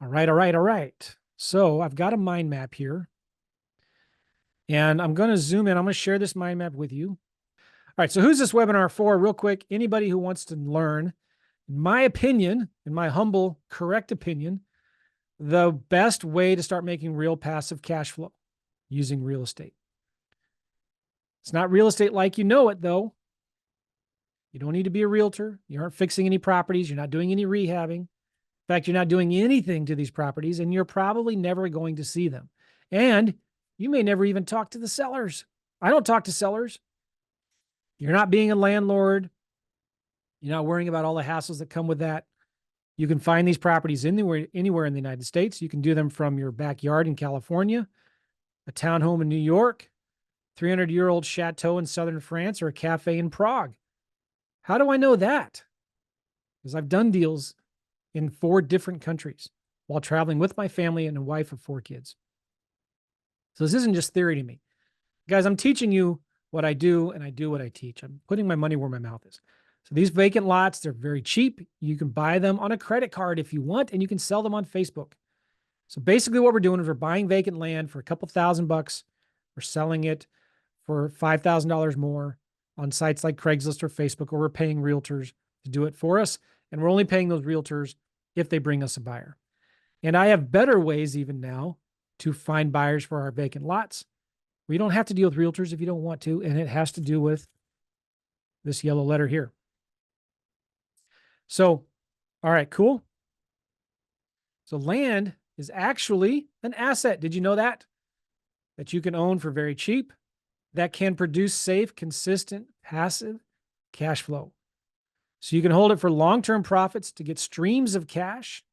All right, all right, all right. So I've got a mind map here, and I'm going to zoom in. I'm going to share this mind map with you. All right, so who's this webinar for? Real quick, anybody who wants to learn, in my opinion, in my humble, correct opinion, the best way to start making real passive cash flow using real estate. It's not real estate like you know it, though. You don't need to be a realtor. You aren't fixing any properties. You're not doing any rehabbing. In fact, you're not doing anything to these properties, and you're probably never going to see them. And you may never even talk to the sellers. I don't talk to sellers. You're not being a landlord. You're not worrying about all the hassles that come with that. You can find these properties anywhere in the United States. You can do them from your backyard in California, a townhome in New York, 300-year-old chateau in southern France, or a cafe in Prague. How do I know that? Because I've done deals in 4 different countries while traveling with my family and a wife of 4 kids. So this isn't just theory to me. Guys, I'm teaching you what I do, and I do what I teach. I'm putting my money where my mouth is. So these vacant lots, they're very cheap. You can buy them on a credit card if you want, and you can sell them on Facebook. So basically what we're doing is we're buying vacant land for a couple $1,000. We're selling it for $5,000 more on sites like Craigslist or Facebook, or we're paying realtors to do it for us. And we're only paying those realtors if they bring us a buyer. And I have better ways even now to find buyers for our vacant lots. We don't have to deal with realtors if you don't want to, and it has to do with this yellow letter here. So, all right, cool. So land is actually an asset. Did you know that? That you can own for very cheap, that can produce safe, consistent, passive cash flow. So you can hold it for long-term profits to get streams of cash,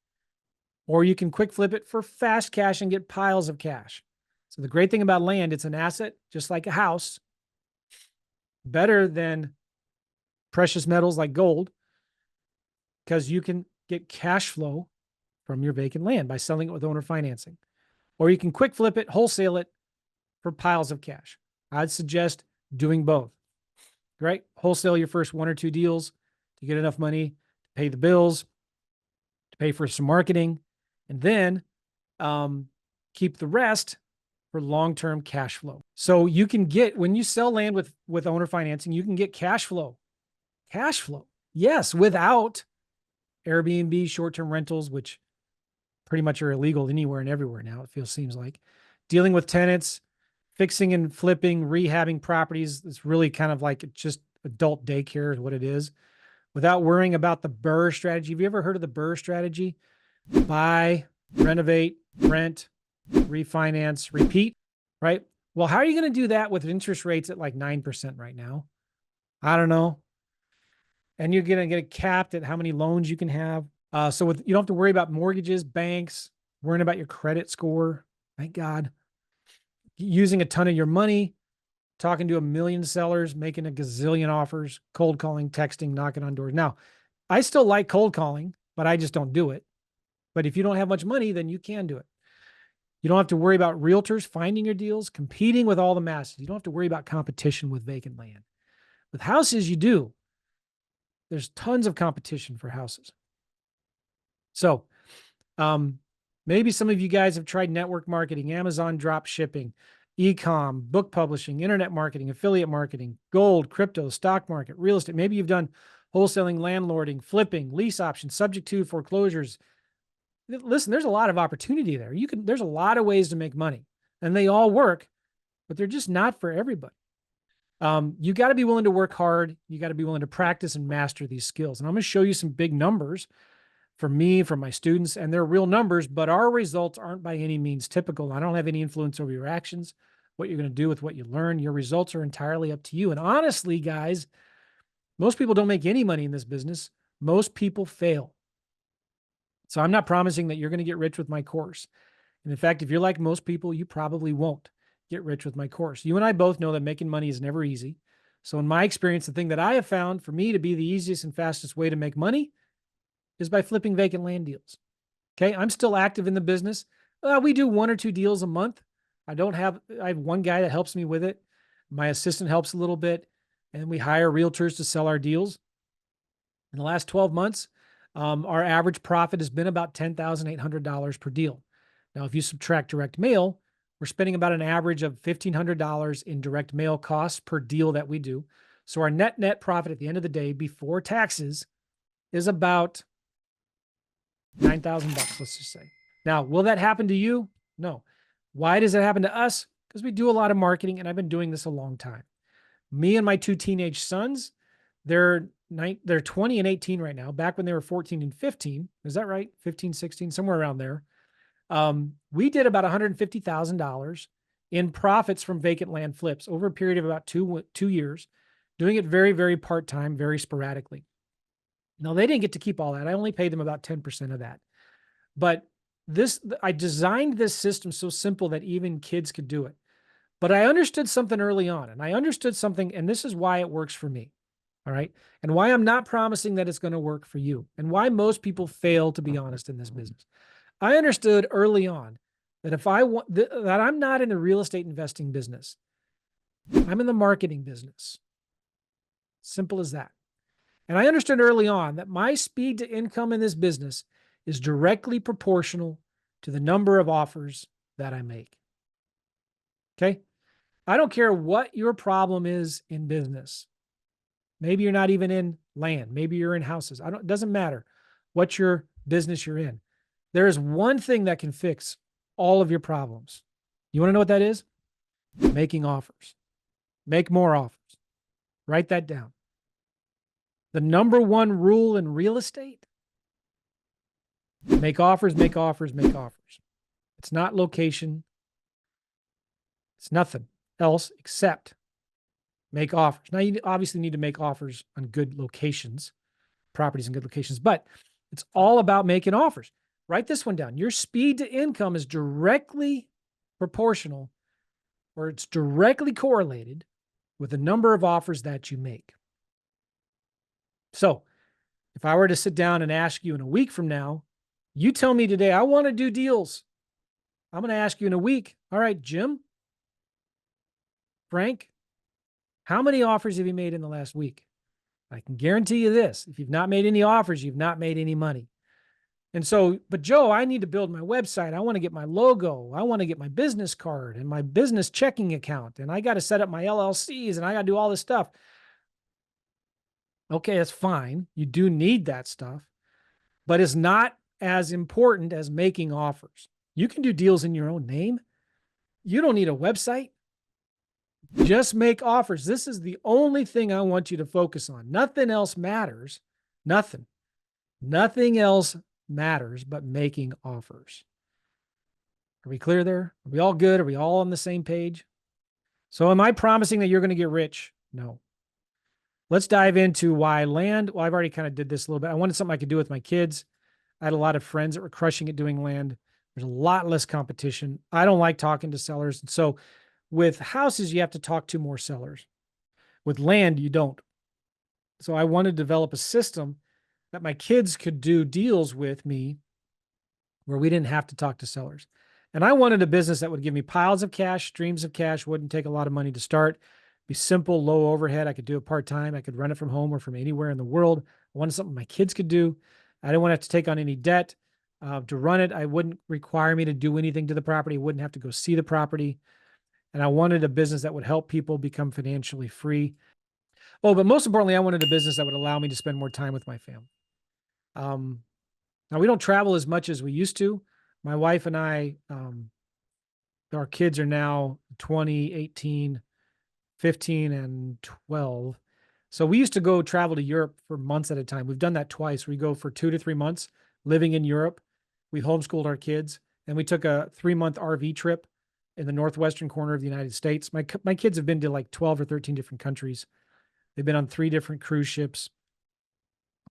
or you can quick flip it for fast cash and get piles of cash. So the great thing about land, it's an asset, just like a house, better than precious metals like gold, because you can get cash flow from your vacant land by selling it with owner financing. Or you can quick flip it, wholesale it for piles of cash. I'd suggest doing both. Right? Wholesale your first 1 or 2 deals to get enough money to pay the bills, to pay for some marketing, and then keep the rest for long-term cash flow. So you can get, when you sell land with owner financing, you can get cash flow. Cash flow. Yes, without Airbnb, short-term rentals, which pretty much are illegal anywhere and everywhere now, seems like. Dealing with tenants, fixing and flipping, rehabbing properties. It's really kind of like just adult daycare is what it is. Without worrying about the BRRRR strategy. Have you ever heard of the BRRRR strategy? Buy, renovate, rent, refinance, repeat, right? Well, how are you going to do that with interest rates at like 9% right now? I don't know. And you're going to get capped at how many loans you can have. You don't have to worry about mortgages, banks, worrying about your credit score. Thank God. Using a ton of your money, talking to 1 million sellers, making a gazillion offers, cold calling, texting, knocking on doors. Now, I still like cold calling, but I just don't do it. But if you don't have much money, then you can do it. You don't have to worry about realtors finding your deals, competing with all the masses. You don't have to worry about competition with vacant land. With houses, you do. There's tons of competition for houses. So maybe some of you guys have tried network marketing, Amazon drop shipping, e-com, book publishing, internet marketing, affiliate marketing, gold, crypto, stock market, real estate. Maybe you've done wholesaling, landlording, flipping, lease options, subject to foreclosures. Listen, there's a lot of opportunity there. There's a lot of ways to make money, and they all work, but they're just not for everybody. You got to be willing to work hard. You got to be willing to practice and master these skills. And I'm going to show you some big numbers for me, from my students, and they're real numbers, but our results aren't by any means typical. I don't have any influence over your actions, what you're going to do with what you learn. Your results are entirely up to you. And honestly, guys, most people don't make any money in this business. Most people fail. So I'm not promising that you're going to get rich with my course. And in fact, if you're like most people, you probably won't get rich with my course. You and I both know that making money is never easy. So in my experience, the thing that I have found for me to be the easiest and fastest way to make money is by flipping vacant land deals. Okay. I'm still active in the business. We do 1 or 2 deals a month. I have one guy that helps me with it. My assistant helps a little bit, and we hire realtors to sell our deals. In the last 12 months, Our average profit has been about $10,800 per deal. Now, if you subtract direct mail, we're spending about an average of $1,500 in direct mail costs per deal that we do. So our net profit at the end of the day before taxes is about $9,000, let's just say. Now, will that happen to you? No. Why does it happen to us? Because we do a lot of marketing, and I've been doing this a long time. Me and my two teenage sons, they're 20 and 18 right now. Back when they were 14 and 15, is that right? 15, 16, somewhere around there. We did about $150,000 in profits from vacant land flips over a period of about two years, doing it very, very part-time, very sporadically. Now, they didn't get to keep all that. I only paid them about 10% of that. But I designed this system so simple that even kids could do it. But I understood something early on, and I understood something, and this is why it works for me. All right. And why I'm not promising that it's going to work for you, and why most people fail, to be honest, in this business. I understood early on that if I want that I'm not in the real estate investing business, I'm in the marketing business. Simple as that. And I understood early on that my speed to income in this business is directly proportional to the number of offers that I make. Okay. I don't care what your problem is in business. Maybe you're not even in land. Maybe you're in houses. It doesn't matter what your business you're in. There is one thing that can fix all of your problems. You want to know what that is? Making offers. Make more offers. Write that down. The number one rule in real estate: make offers, make offers, make offers. It's not location. It's nothing else except make offers. Now, you obviously need to make offers on good locations, properties in good locations, but it's all about making offers. Write this one down. Your speed to income is directly proportional, or it's directly correlated with the number of offers that you make. So if I were to sit down and ask you in a week from now, you tell me today, I want to do deals. I'm going to ask you in a week, all right, Jim, Frank, how many offers have you made in the last week? I can guarantee you this: if you've not made any offers, you've not made any money. And so, but Joe, I need to build my website. I want to get my logo. I want to get my business card and my business checking account. And I got to set up my LLCs and I got to do all this stuff. Okay, that's fine. You do need that stuff, but it's not as important as making offers. You can do deals in your own name. You don't need a website. Just make offers. This is the only thing I want you to focus on. Nothing else matters. Nothing. Nothing else matters but making offers. Are we clear there? Are we all good? Are we all on the same page? So am I promising that you're going to get rich? No. Let's dive into why land. Well, I've already kind of did this a little bit. I wanted something I could do with my kids. I had a lot of friends that were crushing it doing land. There's a lot less competition. I don't like talking to sellers. And so with houses, you have to talk to more sellers. With land, you don't. So I wanted to develop a system that my kids could do deals with me where we didn't have to talk to sellers. And I wanted a business that would give me piles of cash, streams of cash, wouldn't take a lot of money to start, be simple, low overhead. I could do it part-time. I could run it from home or from anywhere in the world. I wanted something my kids could do. I didn't want to have to take on any debt to run it. I wouldn't require me to do anything to the property. I wouldn't have to go see the property. And I wanted a business that would help people become financially free. Oh, but most importantly, I wanted a business that would allow me to spend more time with my family. Now, we don't travel as much as we used to. My wife and I, our kids are now 20, 18, 15, and 12. So we used to go travel to Europe for months at a time. We've done that twice. We go for 2 to 3 months living in Europe. We homeschooled our kids, and we took a 3-month RV trip in the northwestern corner of the United States. My kids have been to like 12 or 13 different countries. They've been on 3 different cruise ships.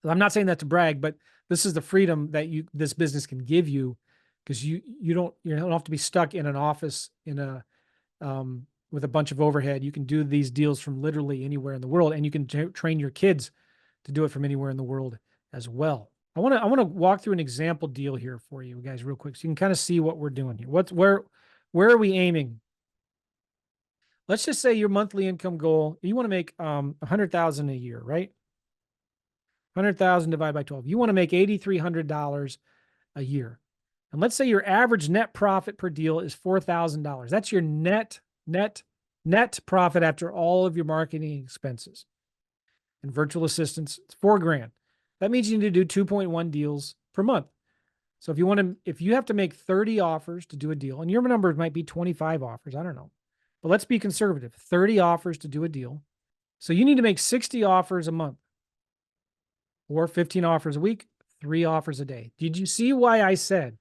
I'm not saying that to brag, but this is the freedom that this business can give you, because you don't have to be stuck in an office with a bunch of overhead. You can do these deals from literally anywhere in the world, and you can train your kids to do it from anywhere in the world as well. I want to walk through an example deal here for you guys real quick, so you can kind of see what we're doing here. Where are we aiming? Let's just say your monthly income goal, you want to make $100,000 a year, right? 100,000 divided by 12. You want to make $8,300 a year. And let's say your average net profit per deal is $4,000. That's your net profit after all of your marketing expenses and virtual assistants. It's $4,000. That means you need to do 2.1 deals per month. So if you have to make 30 offers to do a deal, and your number might be 25 offers, I don't know, but let's be conservative, 30 offers to do a deal. So you need to make 60 offers a month or 15 offers a week, 3 offers a day. Did you see why I said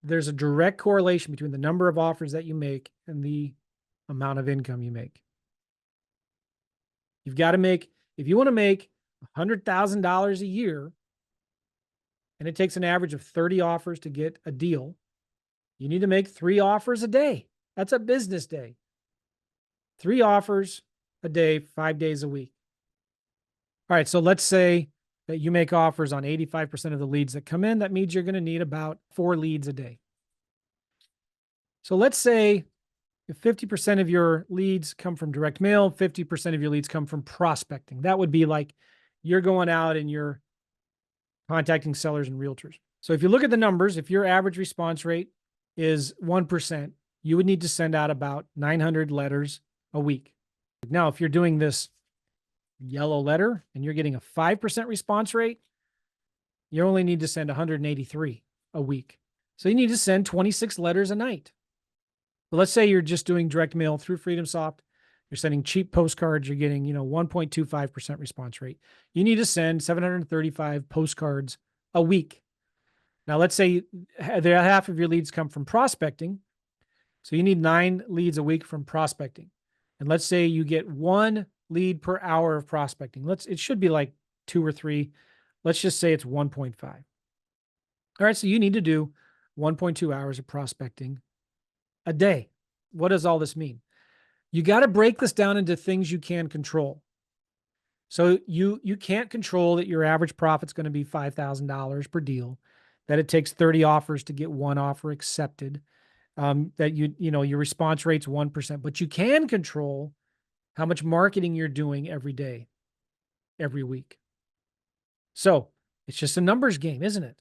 there's a direct correlation between the number of offers that you make and the amount of income you make? You've got to make, if you want to make $100,000 a year, and it takes an average of 30 offers to get a deal, you need to make 3 offers a day. That's a business day. 3 offers a day, 5 days a week. All right, so let's say that you make offers on 85% of the leads that come in. That means you're going to need about 4 leads a day. So let's say if 50% of your leads come from direct mail, 50% of your leads come from prospecting. That would be like you're going out and you're contacting sellers and realtors. So if you look at the numbers, if your average response rate is 1%, you would need to send out about 900 letters a week. Now, if you're doing this yellow letter and you're getting a 5% response rate, you only need to send 183 a week. So you need to send 26 letters a night. But let's say you're just doing direct mail through FreedomSoft. You're sending cheap postcards. You're getting, 1.25% response rate. You need to send 735 postcards a week. Now, let's say half of your leads come from prospecting. So you need 9 leads a week from prospecting. And let's say you get 1 lead per hour of prospecting. It should be like 2 or 3. Let's just say it's 1.5. All right, so you need to do 1.2 hours of prospecting a day. What does all this mean? You got to break this down into things you can control. So you can't control that your average profit's going to be $5,000 per deal, that it takes 30 offers to get 1 offer accepted, that your response rate's 1%, but you can control how much marketing you're doing every day, every week. So it's just a numbers game, isn't it?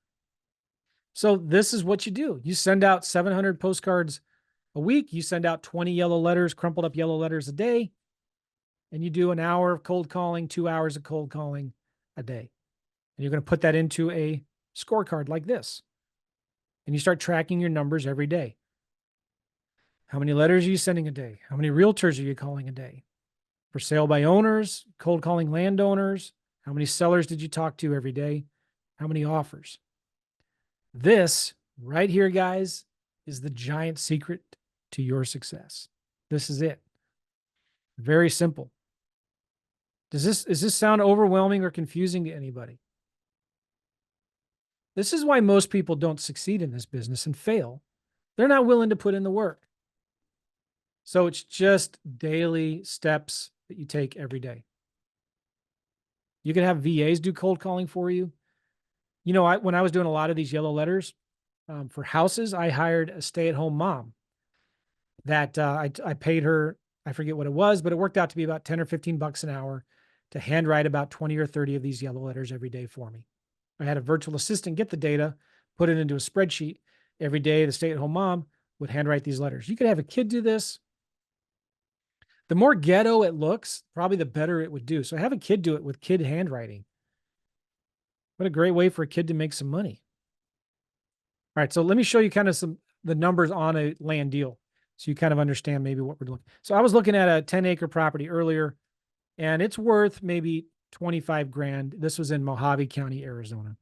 So this is what you do. You send out 700 postcards a week. You send out 20 yellow letters, crumpled up yellow letters a day. And you do an hour of cold calling, 2 hours of cold calling a day. And you're going to put that into a scorecard like this. And you start tracking your numbers every day. How many letters are you sending a day? How many realtors are you calling a day? For sale by owners, cold calling landowners. How many sellers did you talk to every day? How many offers? This right here, guys, is the giant secret to your success. This is it. Very simple. Does this sound overwhelming or confusing to anybody? This is why most people don't succeed in this business and fail. They're not willing to put in the work. So it's just daily steps that you take every day. You can have VAs do cold calling for you. When I was doing a lot of these yellow letters for houses, I hired a stay-at-home mom that I paid her, I forget what it was, but it worked out to be about 10 or 15 bucks an hour to handwrite about 20 or 30 of these yellow letters every day for me. I had a virtual assistant get the data, put it into a spreadsheet. Every day, the stay-at-home mom would handwrite these letters. You could have a kid do this. The more ghetto it looks, probably the better it would do. So have a kid do it with kid handwriting. What a great way for a kid to make some money. All right, so let me show you kind of the numbers on a land deal so you kind of understand maybe what we're doing. So I was looking at a 10-acre property earlier, and it's worth maybe 25 grand. This was in Mojave County, Arizona.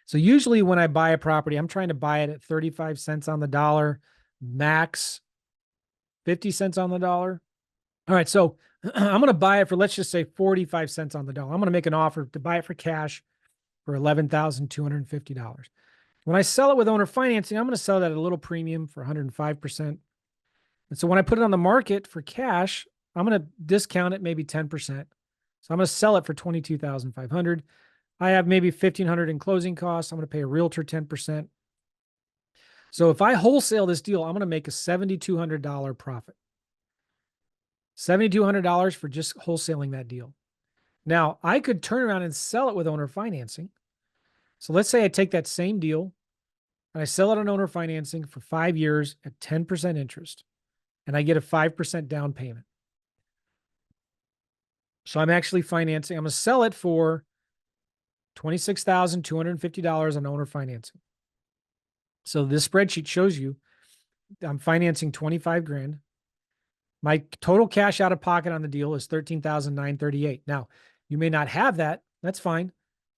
So usually when I buy a property, I'm trying to buy it at 35 cents on the dollar, max 50 cents on the dollar. All right, so I'm going to buy it for, let's just say 45 cents on the dollar. I'm going to make an offer to buy it for cash for $11,250. When I sell it with owner financing, I'm going to sell that at a little premium for 105%. And so when I put it on the market for cash, I'm going to discount it maybe 10%. So I'm going to sell it for $22,500. I have maybe $1,500 in closing costs. I'm going to pay a realtor 10%. So if I wholesale this deal, I'm going to make a $7,200 profit. $7,200 for just wholesaling that deal. Now, I could turn around and sell it with owner financing. So let's say I take that same deal and I sell it on owner financing for 5 years at 10% interest, and I get a 5% down payment. So I'm actually financing, I'm going to sell it for $26,250 on owner financing. So this spreadsheet shows you I'm financing 25 grand. My total cash out of pocket on the deal is 13,938. Now, you may not have that. That's fine.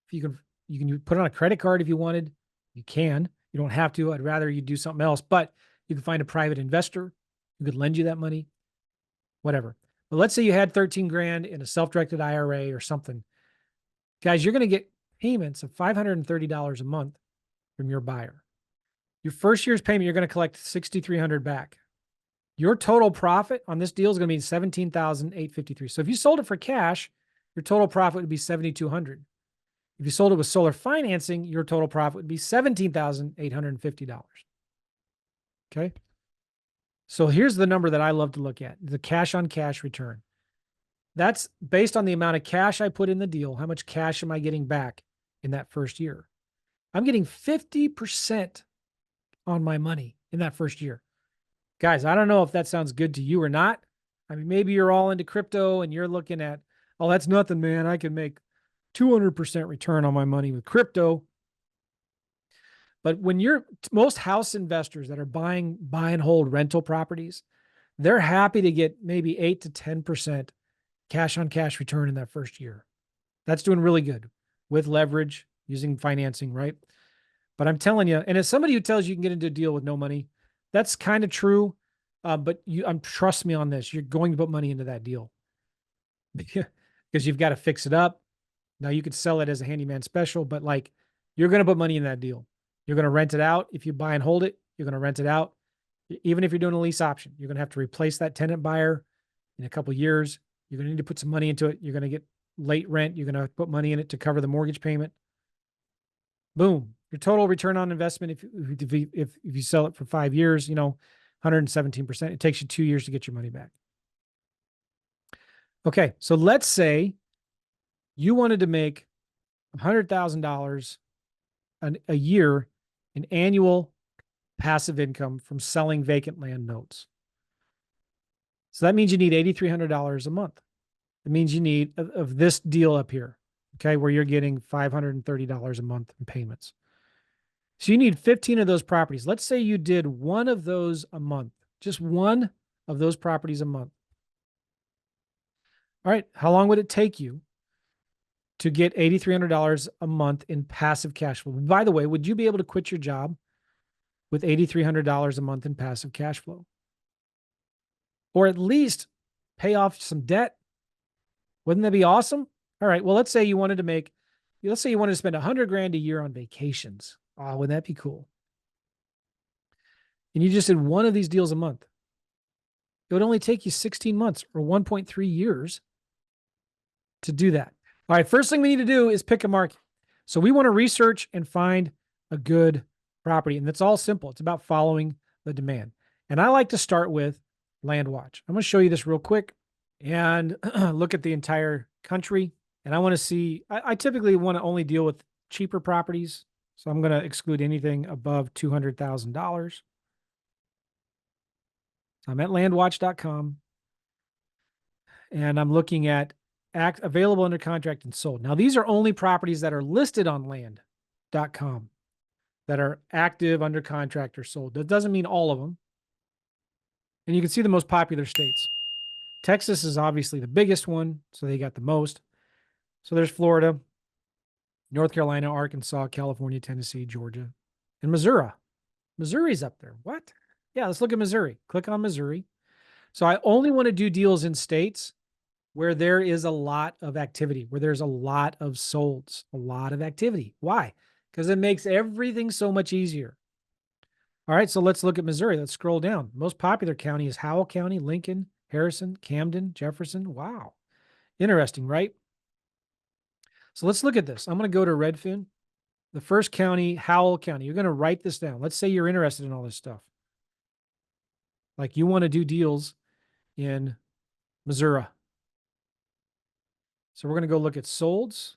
If you can put it on a credit card if you wanted. You can. You don't have to. I'd rather you do something else, but you can find a private investor who could lend you that money, whatever. But let's say you had 13 grand in a self-directed IRA or something. Guys, you're going to get payments of $530 a month from your buyer. Your first year's payment, you're going to collect $6,300 back. Your total profit on this deal is going to be $17,853. So if you sold it for cash, your total profit would be $7,200. If you sold it with solar financing, your total profit would be $17,850. Okay. So here's the number that I love to look at, the cash on cash return. That's based on the amount of cash I put in the deal. How much cash am I getting back in that first year? I'm getting 50% on my money in that first year. Guys, I don't know if that sounds good to you or not. I mean, maybe you're all into crypto and you're looking at, oh, that's nothing, man. I can make 200% return on my money with crypto. But when most house investors that are buying buy and hold rental properties, they're happy to get maybe 8 to 10% cash on cash return in that first year. That's doing really good with leverage using financing, right? But I'm telling you, and as somebody who tells you can get into a deal with no money, that's kind of true. But trust me on this, you're going to put money into that deal because you've got to fix it up. Now you could sell it as a handyman special, but like you're going to put money in that deal. You're going to rent it out. If you buy and hold it, you're going to rent it out. Even if you're doing a lease option, you're going to have to replace that tenant buyer in a couple of years. You're going to need to put some money into it. You're going to get late rent. You're going to put money in it to cover the mortgage payment. Boom. Your total return on investment, if you sell it for 5 years, 117%. It takes you 2 years to get your money back. Okay, so let's say you wanted to make $100,000 a year in annual passive income from selling vacant land notes. So that means you need $8,300 a month. It means you need of this deal up here, okay, where you're getting $530 a month in payments. So you need 15 of those properties. Let's say you did one of those a month, just one of those properties a month. All right, how long would it take you to get $8,300 a month in passive cash flow? By the way, would you be able to quit your job with $8,300 a month in passive cash flow? Or at least pay off some debt? Wouldn't that be awesome? All right, well, let's say you wanted to spend 100 grand a year on vacations. Oh, wouldn't that be cool? And you just did one of these deals a month. It would only take you 16 months or 1.3 years to do that. All right, first thing we need to do is pick a market. So we want to research and find a good property. And that's all simple. It's about following the demand. And I like to start with LandWatch. I'm going to show you this real quick and look at the entire country. And I want to see, I typically want to only deal with cheaper properties. So I'm going to exclude anything above $200,000. So I'm at landwatch.com and I'm looking at available under contract and sold. Now, these are only properties that are listed on land.com that are active under contract or sold. That doesn't mean all of them. And you can see the most popular states. Texas is obviously the biggest one, so they got the most. So there's Florida, North Carolina, Arkansas, California, Tennessee, Georgia, and Missouri. Missouri's up there. What? Yeah, let's look at Missouri. Click on Missouri. So I only want to do deals in states where there is a lot of activity, where there's a lot of solds, a lot of activity. Why? Because it makes everything so much easier. All right, so let's look at Missouri. Let's scroll down. Most popular county is Howell County, Lincoln, Harrison, Camden, Jefferson. Wow. Interesting, right? So let's look at this. I'm going to go to Redfin. The first county, Howell County. You're going to write this down. Let's say you're interested in all this stuff. Like you want to do deals in Missouri. So we're going to go look at solds,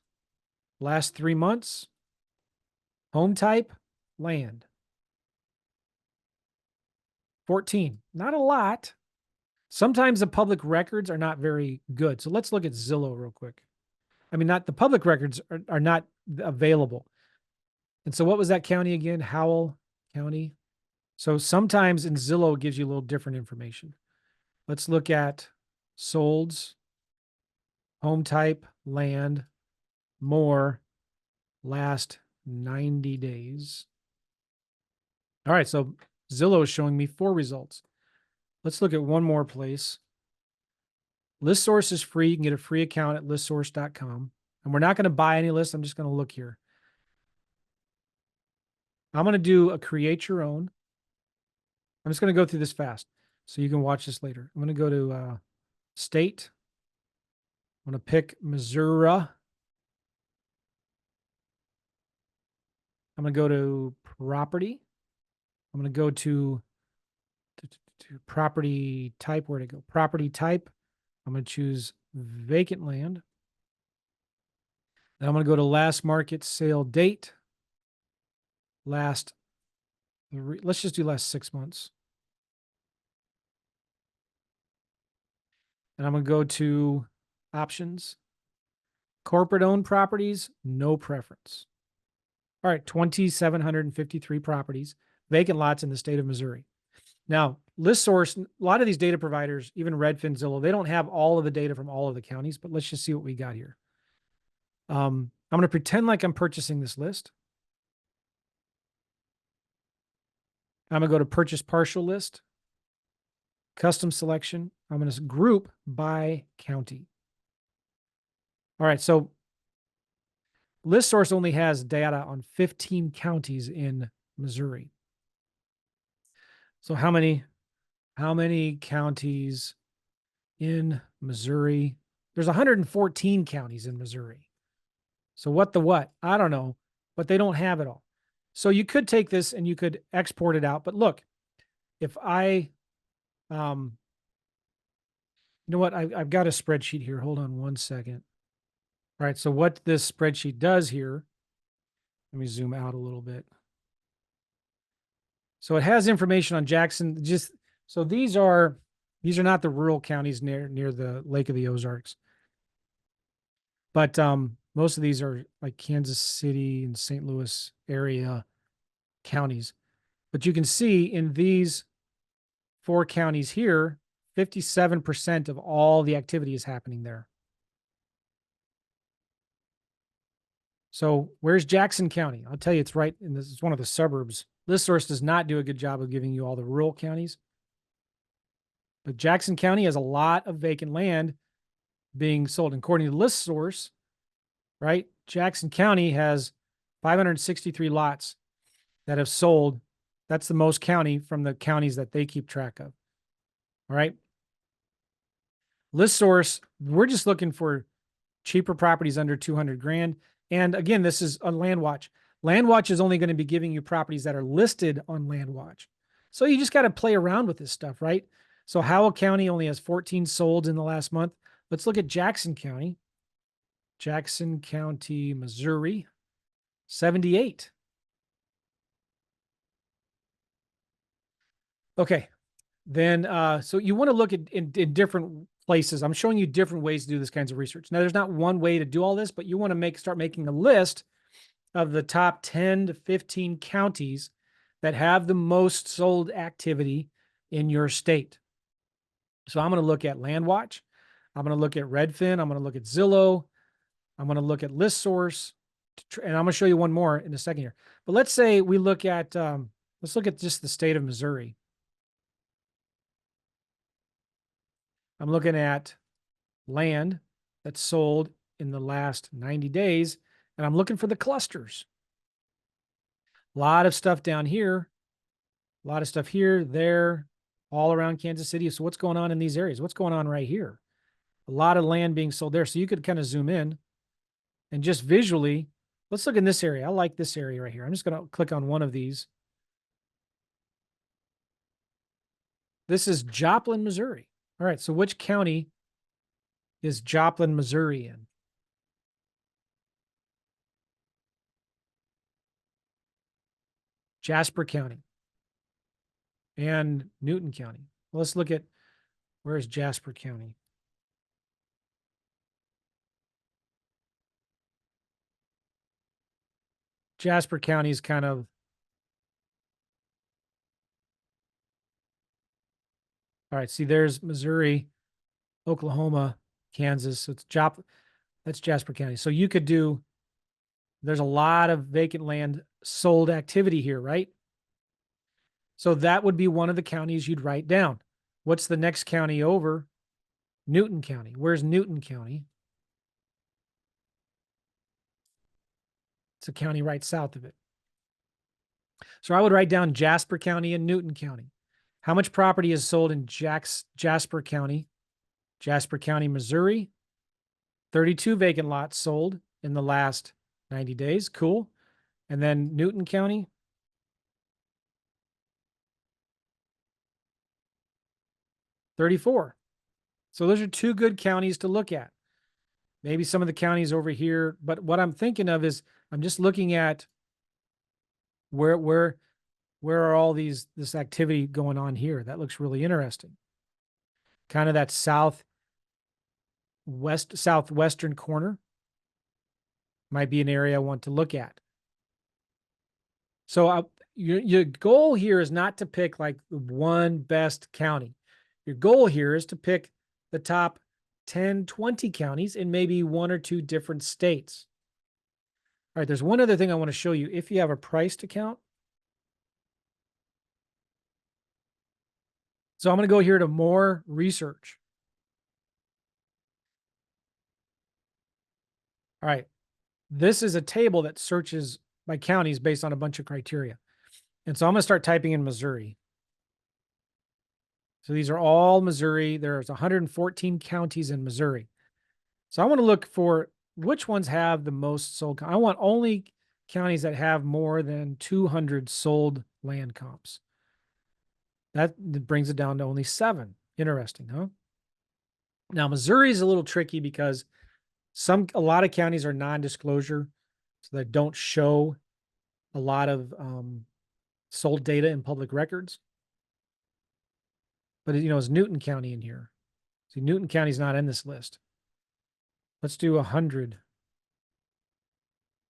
last 3 months, home type, land. 14. Not a lot. Sometimes the public records are not very good. So let's look at Zillow real quick. I mean, not the public records are not available. And so what was that county again? Howell County. So sometimes in Zillow it gives you a little different information. Let's look at solds, home type, land, more, last 90 days. All right, so Zillow is showing me 4 results. Let's look at one more place. ListSource is free. You can get a free account at listsource.com. And we're not going to buy any lists. I'm just going to look here. I'm going to do a create your own. I'm just going to go through this fast so you can watch this later. I'm going to go to state. I'm going to pick Missouri. I'm going to go to property. I'm going to go to property type. Where'd it go? Property type. I'm going to choose vacant land. Then I'm going to go to last market sale date. Let's just do last 6 months. And I'm going to go to options. Corporate owned properties, no preference. All right, 2,753 properties, vacant lots in the state of Missouri. Now, ListSource, a lot of these data providers, even Redfin, Zillow, they don't have all of the data from all of the counties, but let's just see what we got here. I'm going to pretend like I'm purchasing this list. I'm going to go to purchase partial list, custom selection. I'm going to group by county. All right, so ListSource only has data on 15 counties in Missouri. So how many counties in Missouri? There's 114 counties in Missouri. So what? I don't know, but they don't have it all. So you could take this and you could export it out. But look, if you know what? I've got a spreadsheet here. Hold on one second. All right. So what this spreadsheet does here, let me zoom out a little bit. So it has information on Jackson. So these are not the rural counties near the Lake of the Ozarks. But most of these are like Kansas City and St. Louis area counties. But you can see in these 4 counties here, 57% of all the activity is happening there. So where's Jackson County? I'll tell you, it's right in this. It's one of the suburbs. ListSource does not do a good job of giving you all the rural counties. But Jackson County has a lot of vacant land being sold. According to ListSource, right, Jackson County has 563 lots that have sold. That's the most county from the counties that they keep track of. All right. ListSource, we're just looking for cheaper properties under 200 grand. And again, this is on LandWatch. LandWatch is only going to be giving you properties that are listed on LandWatch. So you just got to play around with this stuff, right? So Howell County only has 14 sold in the last month. Let's look at Jackson County. Jackson County, Missouri, 78. Okay. Then, so you want to look at in different places. I'm showing you different ways to do this kinds of research. Now, there's not one way to do all this, but you want to start making a list of the top 10 to 15 counties that have the most sold activity in your state. So I'm going to look at LandWatch. I'm going to look at Redfin. I'm going to look at Zillow. I'm going to look at ListSource. And I'm going to show you one more in a second here. But let's say we look at, let's look at just the state of Missouri. I'm looking at land that's sold in the last 90 days, and I'm looking for the clusters. A lot of stuff down here, a lot of stuff here, there, all around Kansas City. So what's going on in these areas? What's going on right here? A lot of land being sold there. So you could kind of zoom in and just visually, let's look in this area. I like this area right here. I'm just going to click on one of these. This is Joplin, Missouri. All right, so which county is Joplin, Missouri in? Jasper County and Newton County. Let's look at, where's Jasper County? Jasper County is kind of, all right, see, there's Missouri, Oklahoma, Kansas. So that's Jasper County. So you could do, there's a lot of vacant land sold activity here, right? So that would be one of the counties you'd write down. What's the next county over? Newton County. Where's Newton County? It's a county right south of it. So I would write down Jasper County and Newton County. How much property is sold in Jasper County? Jasper County, Missouri. 32 vacant lots sold in the last 90 days. Cool. And then Newton County. 34. So those are two good counties to look at. Maybe some of the counties over here, but what I'm thinking of is I'm just looking at where are all this activity going on here? That looks really interesting. Kind of that southwestern corner might be an area I want to look at. So your goal here is not to pick like one best county. Your goal here is to pick the top 10, 20 counties in maybe one or two different states. All right, there's one other thing I want to show you. If you have a priced account, so I'm going to go here to more research. All right, this is a table that searches by counties based on a bunch of criteria. And so I'm going to start typing in Missouri. So these are all Missouri. There's 114 counties in Missouri. So I want to look for which ones have the most sold. I want only counties that have more than 200 sold land comps. That brings it down to only 7. Interesting, huh? Now, Missouri is a little tricky because a lot of counties are non-disclosure, so they don't show a lot of sold data in public records. But, is Newton County in here? See, Newton County is not in this list. Let's do 100.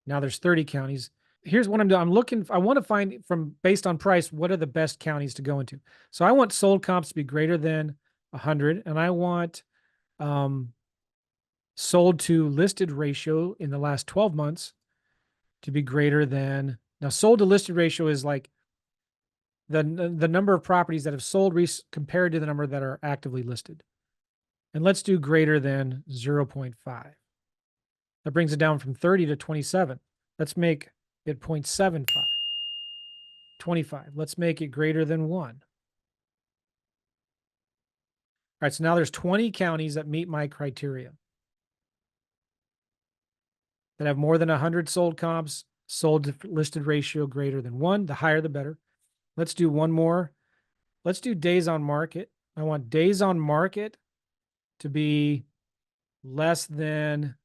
Now there's 30 counties. Here's what I'm doing. I want to find based on price, what are the best counties to go into? So I want sold comps to be greater than 100, and I want sold to listed ratio in the last 12 months to be greater than, now sold to listed ratio is like the number of properties that have sold compared to the number that are actively listed. And let's do greater than 0.5. That brings it down from 30 to 27. Let's make it 0.75. 25. Let's make it greater than 1. All right, so now there's 20 counties that meet my criteria, that have more than 100 sold comps, sold to listed ratio greater than 1. The higher, the better. Let's do one more. Let's do days on market. I want days on market to be less than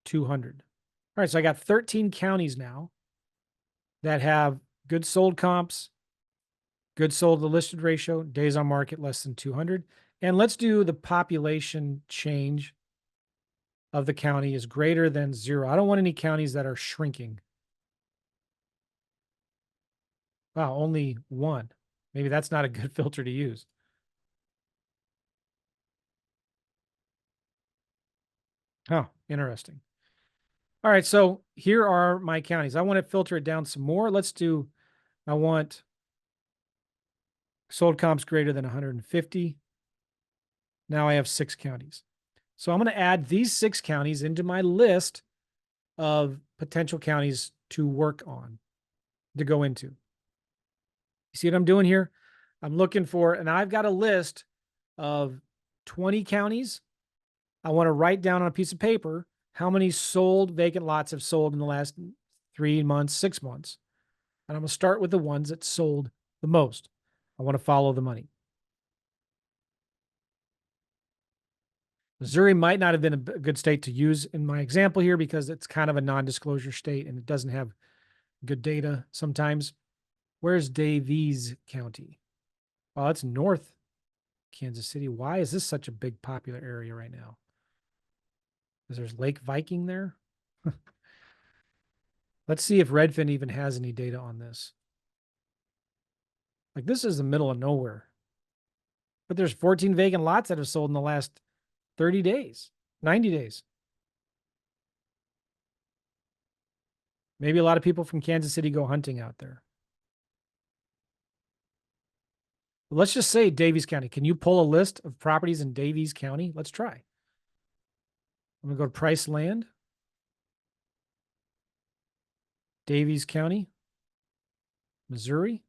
200. All right, so I got 13 counties now that have good sold comps, good sold to listed ratio, days on market less than 200. And let's do the population change of the county is greater than 0. I don't want any counties that are shrinking. Wow, only 1. Maybe that's not a good filter to use. Oh, interesting. All right, so here are my counties. I want to filter it down some more. I want sold comps greater than 150. Now I have 6 counties. So I'm going to add these 6 counties into my list of potential counties to work on, to go into. You see what I'm doing here? I'm looking for, and I've got a list of 20 counties. I want to write down on a piece of paper how many sold vacant lots have sold in the last 3 months, 6 months. And I'm going to start with the ones that sold the most. I want to follow the money. Missouri might not have been a good state to use in my example here because it's kind of a non-disclosure state and it doesn't have Good data sometimes. Where's Davies County? Oh, that's North Kansas City. Why is this such a big popular area right now? Is there's Lake Viking there? Let's see if Redfin even has any data on this. Like this is the middle of nowhere. But there's 14 vacant lots that have sold in the last 30 days, 90 days. Maybe a lot of people from Kansas City go hunting out there. Let's just say Davies County. Can you pull a list of properties in Davies County? Let's try. I'm going to go to Price Land. Davies County, Missouri.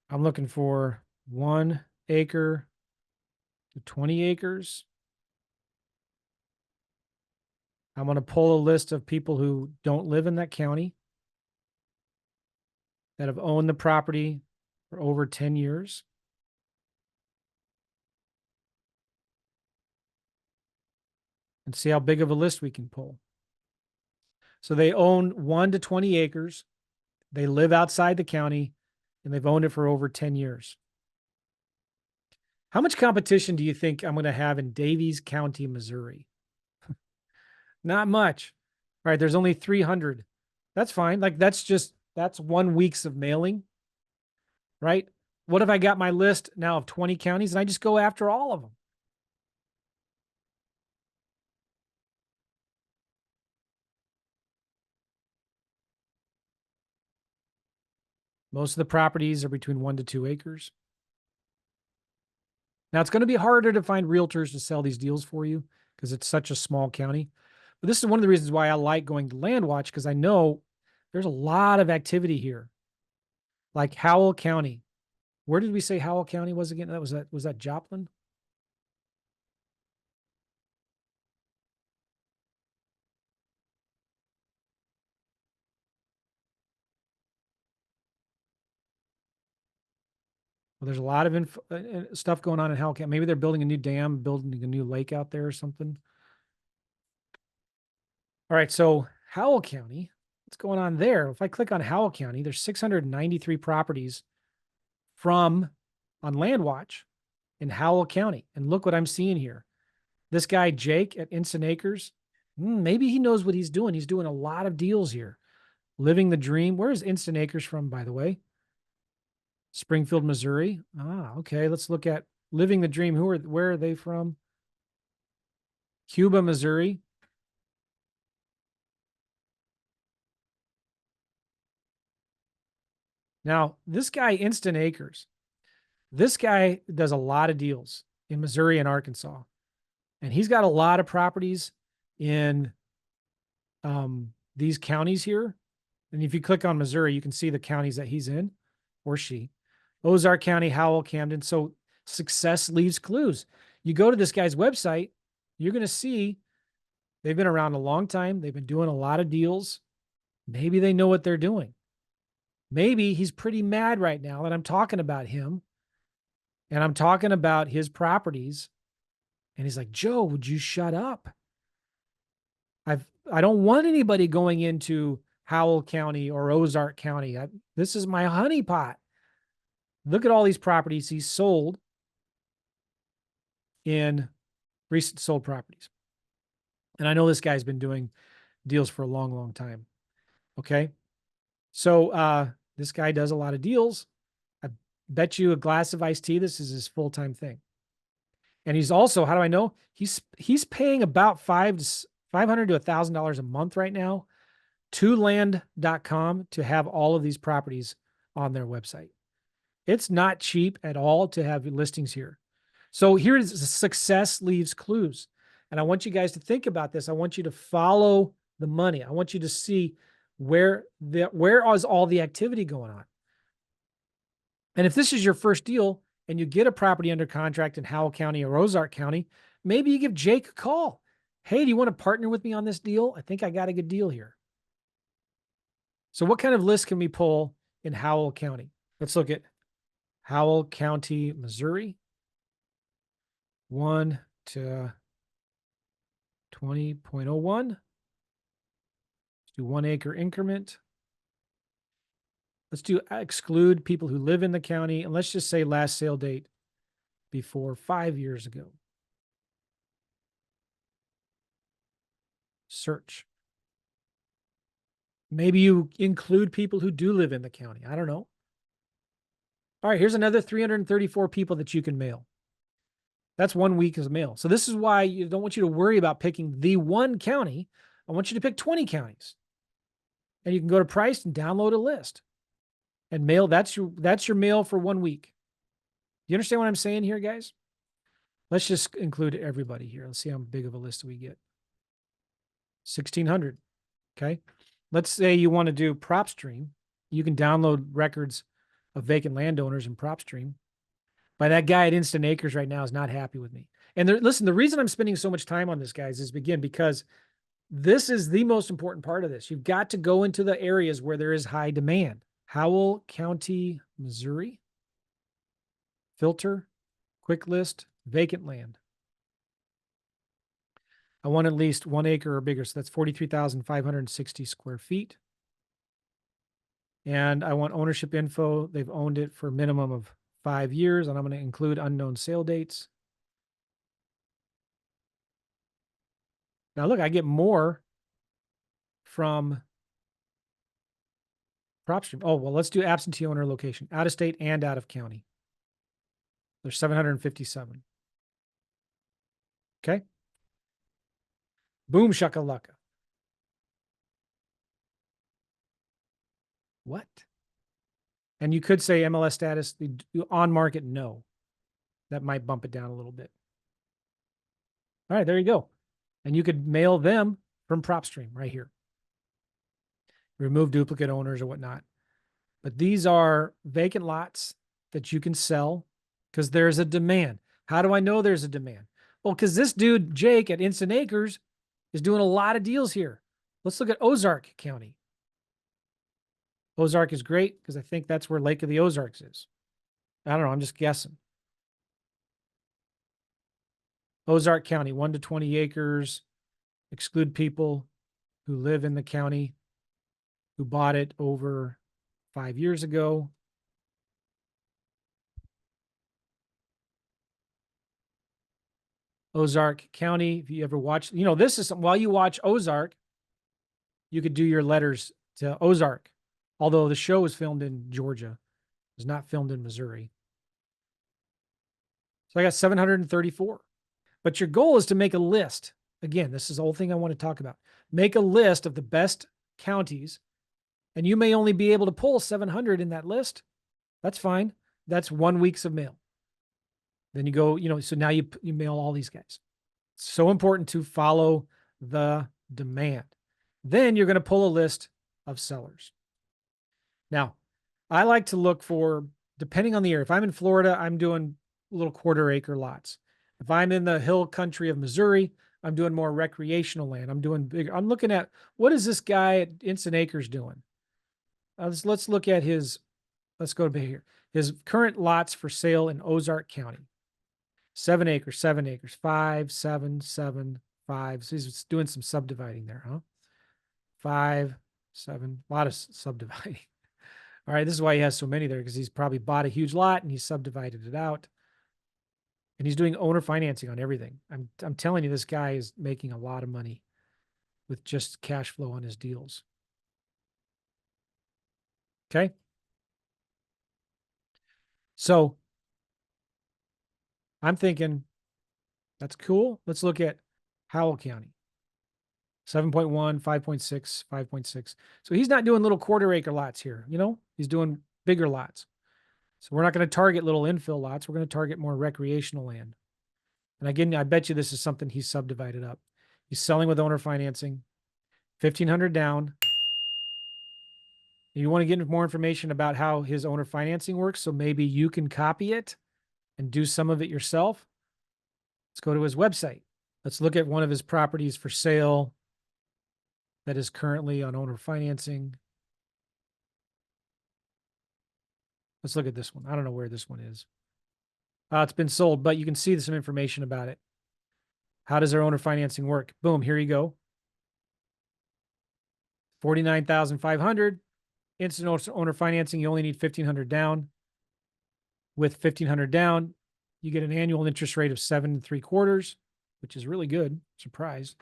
I'm looking for 1 acre to 20 acres. I'm going to pull a list of people who don't live in that county that have owned the property for over 10 years. And see how big of a list we can pull. So they own 1 to 20 acres. They live outside the county and they've owned it for over 10 years. How much competition do you think I'm going to have in Davies County, Missouri? Not much. All right, there's only 300. That's fine. Like that's 1 week's of mailing, right? What if I got my list now of 20 counties and I just go after all of them? Most of the properties are between 1 to 2 acres. Now it's going to be harder to find realtors to sell these deals for you because it's such a small county. But this is one of the reasons why I like going to LandWatch, because I know there's a lot of activity here. Like Howell County. Where did we say Howell County was again? Was that Joplin? Well, there's a lot of stuff going on in Howell County. Maybe they're building a new dam, building a new lake out there or something. All right, so Howell County, what's going on there? If I click on Howell County, there's 693 properties on LandWatch in Howell County. And look what I'm seeing here. This guy, Jake at Instant Acres, maybe he knows what he's doing. He's doing a lot of deals here. Living the dream. Where is Instant Acres from, by the way? Springfield, Missouri. Ah, okay. Let's look at Living the Dream. Where are they from? Cuba, Missouri. Now, this guy, Instant Acres, this guy does a lot of deals in Missouri and Arkansas. And he's got a lot of properties in these counties here. And if you click on Missouri, you can see the counties that he's in, or she. Ozark County, Howell, Camden. So success leaves clues. You go to this guy's website, you're going to see they've been around a long time. They've been doing a lot of deals. Maybe they know what they're doing. Maybe he's pretty mad right now that I'm talking about him and I'm talking about his properties. And he's like, Joe, would you shut up? I don't want anybody going into Howell County or Ozark County. This is my honeypot. Look at all these properties he's sold in recent sold properties. And I know this guy's been doing deals for a long, long time. Okay. So this guy does a lot of deals. I bet you a glass of iced tea, this is his full-time thing. And he's also, how do I know? He's paying about $500 to $1,000 a month right now to land.com to have all of these properties on their website. It's not cheap at all to have listings here. So here is success leaves clues. And I want you guys to think about this. I want you to follow the money. I want you to see where is all the activity going on. And if this is your first deal and you get a property under contract in Howell County or Ozark County, maybe you give Jake a call. Hey, do you want to partner with me on this deal? I think I got a good deal here. So what kind of list can we pull in Howell County? Let's look at Howell County, Missouri. 1 to 20.01. Let's Do 1 acre increment. Let's do exclude people who live in the county. And let's just say last sale date before 5 years ago. Search. Maybe you include people who do live in the county. I don't know. All right, here's another 334 people that you can mail. That's 1 week as mail. So this is why I don't want you to worry about picking the one county. I want you to pick 20 counties. And you can go to price and download a list. And mail, that's your mail for 1 week. You understand what I'm saying here, guys? Let's just include everybody here. Let's see how big of a list we get. 1,600. Okay. Let's say you want to do PropStream. You can download records of vacant landowners in PropStream. But that guy at Instant Acres right now is not happy with me. And listen, the reason I'm spending so much time on this, guys, is because this is the most important part of this. You've got to go into the areas where there is high demand. Howell County, Missouri. Filter, quick list, vacant land. I want at least 1 acre or bigger. So that's 43,560 square feet. And I want ownership info. They've owned it for a minimum of 5 years. And I'm going to include unknown sale dates. Now look, I get more from PropStream. Oh, well, let's do absentee owner location, out of state and out of county. There's 757. Okay. Boom shakalaka. What? And you could say MLS status, on market, no. That might bump it down a little bit. All right, there you go. And you could mail them from PropStream right here. Remove duplicate owners or whatnot. But these are vacant lots that you can sell because there's a demand. How do I know there's a demand? Well, because this dude, Jake at Instant Acres, is doing a lot of deals here. Let's look at Ozark County. Ozark is great because I think that's where Lake of the Ozarks is. I don't know. I'm just guessing. Ozark County, 1 to 20 acres. Exclude people who live in the county who bought it over 5 years ago. Ozark County, if you ever watch, this is something, while you watch Ozark, you could do your letters to Ozark. Although the show was filmed in Georgia, it was not filmed in Missouri. So I got 734. But your goal is to make a list. Again, this is the whole thing I want to talk about. Make a list of the best counties, and you may only be able to pull 700 in that list. That's fine. That's 1 week's of mail. Then you go, so now you mail all these guys. It's so important to follow the demand. Then you're going to pull a list of sellers. Now, I like to look for, depending on the area. If I'm in Florida, I'm doing little 1/4 acre lots. If I'm in the hill country of Missouri, I'm doing more recreational land. I'm doing bigger. I'm looking at, what is this guy at Instant Acres doing? Let's look at let's go to here. His current lots for sale in Ozark County. 7 acres, 7 acres, 5, 7, 7, 5. So he's doing some subdividing there, huh? 5, 7, a lot of subdividing. All right, this is why he has so many there, because he's probably bought a huge lot and he's subdivided it out. And he's doing owner financing on everything. I'm telling you, this guy is making a lot of money with just cash flow on his deals. Okay. So I'm thinking that's cool. Let's look at Howell County. 7.1, 5.6, 5.6. So he's not doing little 1/4 acre lots here. He's doing bigger lots. So we're not going to target little infill lots. We're going to target more recreational land. And again, I bet you this is something he's subdivided up. He's selling with owner financing, 1,500 down. You want to get more information about how his owner financing works, so maybe you can copy it and do some of it yourself. Let's go to his website. Let's look at one of his properties for sale that is currently on owner financing. Let's look at this one. I don't know where this one is. It's been sold, but you can see some information about it. How does their owner financing work? Boom, here you go. $49,500. Instant owner financing, you only need $1,500 down. With $1,500 down, you get an annual interest rate of 7.75%, which is really good. Surprise.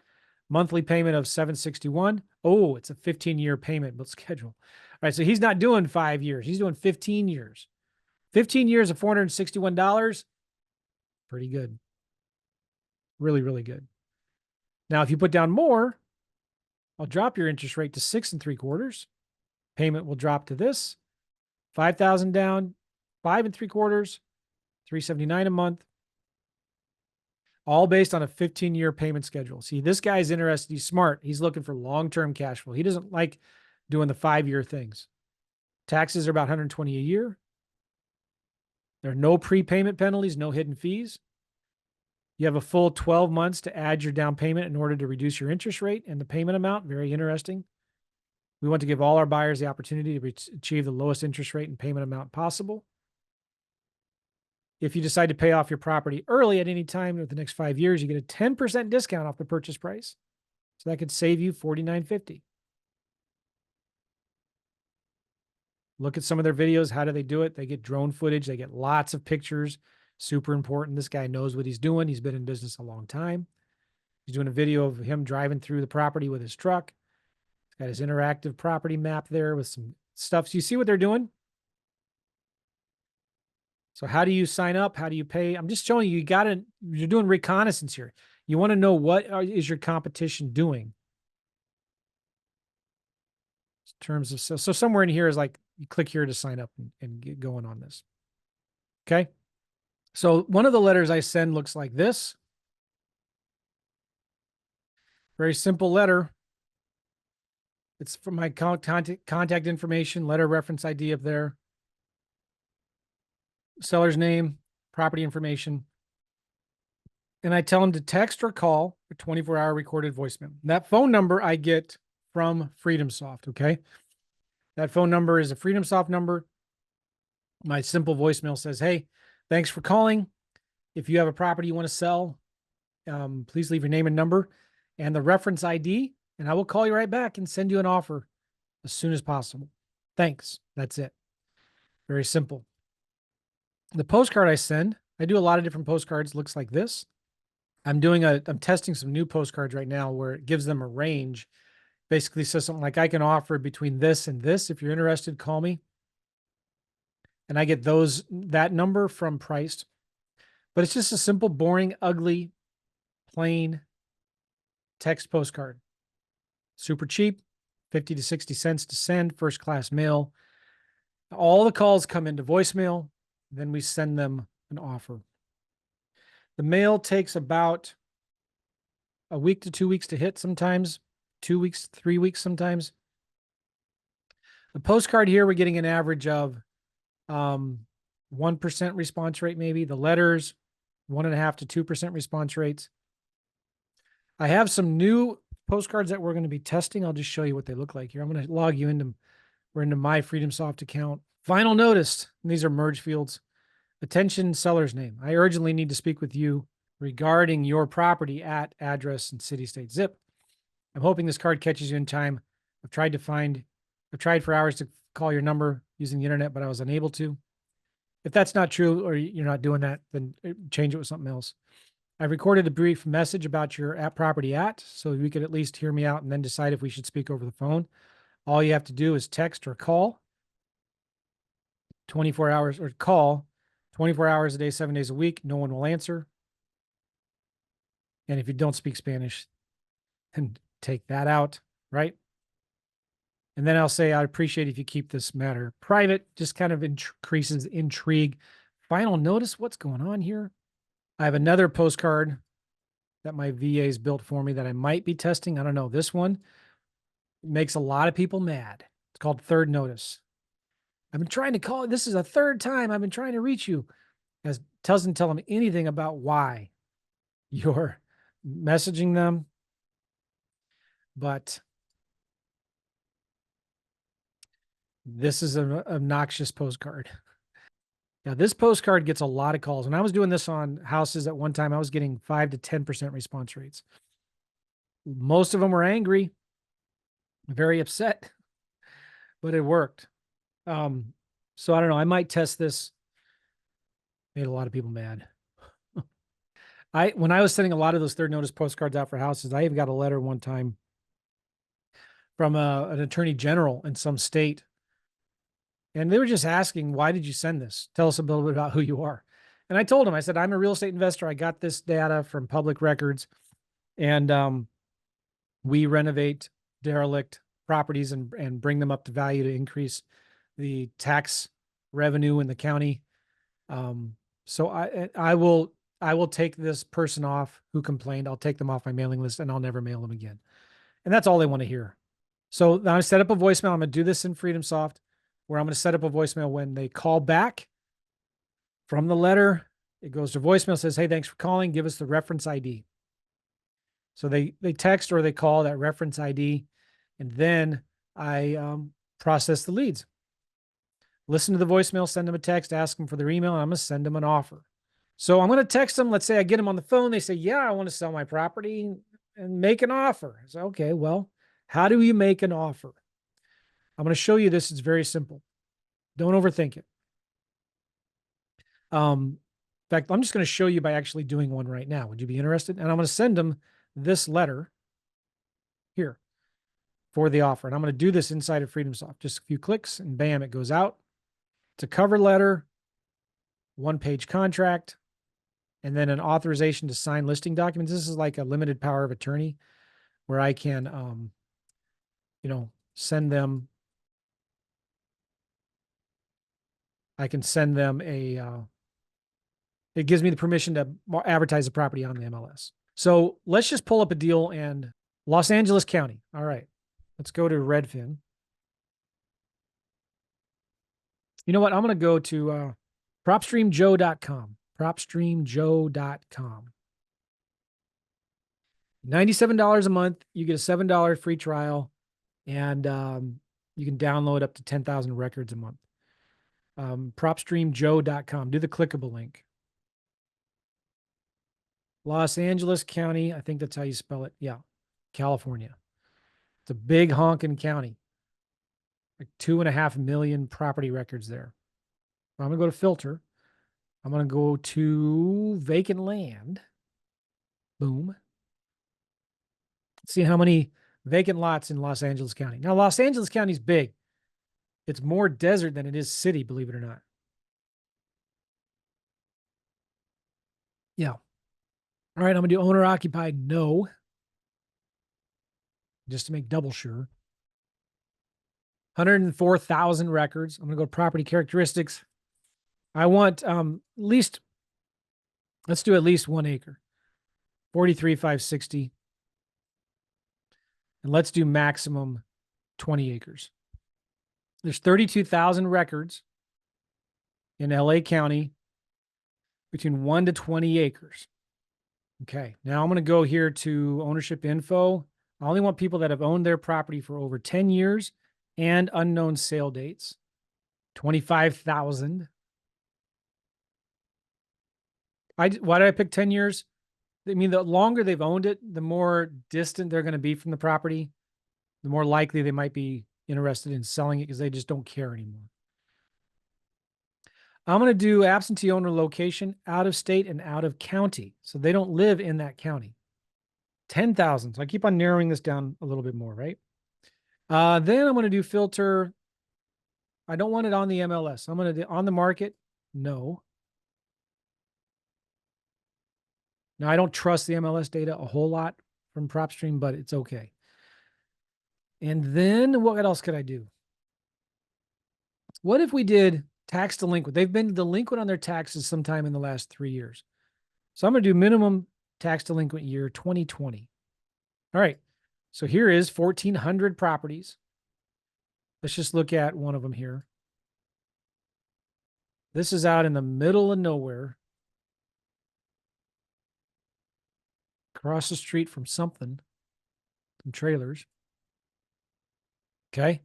Monthly payment of $761. Oh, it's a 15-year payment schedule. All right, so he's not doing 5 years. He's doing 15 years. 15 years of $461. Pretty good. Really, really good. Now, if you put down more, I'll drop your interest rate to 6.75%. Payment will drop to this. 5,000 down, 5.75%, $379 a month. All based on a 15-year payment schedule. See, this guy's interested. He's smart. He's looking for long-term cash flow. He doesn't like doing the 5-year things. Taxes are about $120 a year. There are no prepayment penalties, no hidden fees. You have a full 12 months to add your down payment in order to reduce your interest rate and the payment amount. Very interesting. We want to give all our buyers the opportunity to achieve the lowest interest rate and payment amount possible. If you decide to pay off your property early at any time with the next 5 years, you get a 10% discount off the purchase price. So that could save you $49.50. Look at some of their videos. How do they do it? They get drone footage. They get lots of pictures. Super important. This guy knows what he's doing. He's been in business a long time. He's doing a video of him driving through the property with his truck. He's got his interactive property map there with some stuff. So you see what they're doing? So how do you sign up? How do you pay? I'm just showing you, you're doing reconnaissance here. You want to know what is your competition doing? In terms of, so somewhere in here is like, you click here to sign up and get going on this. Okay. So one of the letters I send looks like this. Very simple letter. It's from my contact information, letter reference ID up there. Seller's name, property information. And I tell them to text or call a 24-hour recorded voicemail. That phone number I get from FreedomSoft, okay? That phone number is a FreedomSoft number. My simple voicemail says, hey, thanks for calling. If you have a property you want to sell, please leave your name and number and the reference ID, and I will call you right back and send you an offer as soon as possible. Thanks. That's it. Very simple. The postcard I send, I do a lot of different postcards. Looks like this. I'm testing some new postcards right now where it gives them a range. Basically says something like, I can offer between this and this. If you're interested, call me. And I get that number from Priced. But it's just a simple, boring, ugly, plain text postcard. Super cheap, 50 to 60 cents to send, first class mail. All the calls come into voicemail. Then we send them an offer. The mail takes about a week to 2 weeks to hit sometimes, 2 weeks, 3 weeks sometimes. The postcard here, we're getting an average of 1% response rate maybe. The letters, 1.5 to 2% response rates. I have some new postcards that we're going to be testing. I'll just show you what they look like here. I'm going to log you into, we're into my FreedomSoft account. Final notice, and these are merge fields. Attention, seller's name. I urgently need to speak with you regarding your property at address and city, state, zip. I'm hoping this card catches you in time. I've tried for hours to call your number using the internet, but I was unable to. If that's not true or you're not doing that, then change it with something else. I've recorded a brief message about your property so you could at least hear me out and then decide if we should speak over the phone. All you have to do is text or call 24 hours or call 24 hours a day, 7 days a week. No one will answer. And if you don't speak Spanish, then take that out, right? And then I'll say, I'd appreciate if you keep this matter private, just kind of increases intrigue. Final notice, what's going on here? I have another postcard that my VA's built for me that I might be testing. I don't know. This one makes a lot of people mad. It's called Third Notice. I've been trying to call. This is a third time I've been trying to reach you. As doesn't tell them anything about why you're messaging them. But this is an obnoxious postcard. Now, this postcard gets a lot of calls. When I was doing this on houses at one time, I was getting 5 to 10% response rates. Most of them were angry. very upset, but it worked. So I don't know. I might test this. Made a lot of people mad. When I was sending a lot of those third notice postcards out for houses, I even got a letter one time from an attorney general in some state. And they were just asking, why did you send this? Tell us a little bit about who you are. And I told them, I said, I'm a real estate investor. I got this data from public records. And we renovate derelict properties and bring them up to value to increase the tax revenue in the county. So I will take this person off who complained. I'll take them off my mailing list and I'll never mail them again. And that's all they want to hear. So now I set up a voicemail. I'm going to do this in FreedomSoft where I'm going to set up a voicemail when they call back from the letter. It goes to voicemail, says, hey, thanks for calling. Give us the reference ID. So they text or they call that reference ID, and then I process the leads. Listen to the voicemail, send them a text, ask them for their email, and I'm going to send them an offer. So I'm going to text them. Let's say I get them on the phone. They say, yeah, I want to sell my property and make an offer. I say, okay, well, how do you make an offer? I'm going to show you this. It's very simple. Don't overthink it. In fact, I'm just going to show you by actually doing one right now. Would you be interested? And I'm going to send them this letter here for the offer. And I'm going to do this inside of FreedomSoft. Just a few clicks and bam, it goes out. It's a cover letter, one-page contract, and then an authorization to sign listing documents. This is like a limited power of attorney where I can, send them. I can send them it gives me the permission to advertise the property on the MLS. So let's just pull up a deal in Los Angeles County. All right, let's go to Redfin. You know what? I'm going to go to propstreamjoe.com. Propstreamjoe.com. $97 a month. You get a $7 free trial, and you can download up to 10,000 records a month. Propstreamjoe.com. Do the clickable link. Los Angeles County. I think that's how you spell it. Yeah. California. It's a big honking county. Like 2.5 million property records there. I'm going to go to filter. I'm going to go to vacant land. Boom. See how many vacant lots in Los Angeles County. Now, Los Angeles County is big. It's more desert than it is city, believe it or not. Yeah. All right, I'm going to do owner occupied. No. Just to make double sure. 104,000 records. I'm going to go to property characteristics. I want at least, let's do at least 1 acre. 43,560. And let's do maximum 20 acres. There's 32,000 records in LA County between 1 to 20 acres. Okay, now I'm going to go here to ownership info. I only want people that have owned their property for over 10 years and unknown sale dates. 25,000. Why did I pick 10 years? I mean, the longer they've owned it, the more distant they're going to be from the property, the more likely they might be interested in selling it because they just don't care anymore. I'm going to do absentee owner location, out of state and out of county. So they don't live in that county. 10,000. So I keep on narrowing this down a little bit more, right? Then I'm going to do filter. I don't want it on the MLS. I'm going to do on the market. No. Now, I don't trust the MLS data a whole lot from PropStream, but it's okay. And then what else could I do? What if we did tax delinquent? They've been delinquent on their taxes sometime in the last 3 years. So I'm going to do minimum tax delinquent year 2020. All right. So here is 1,400 properties. Let's just look at one of them here. This is out in the middle of nowhere. Across the street from something. Some trailers. Okay.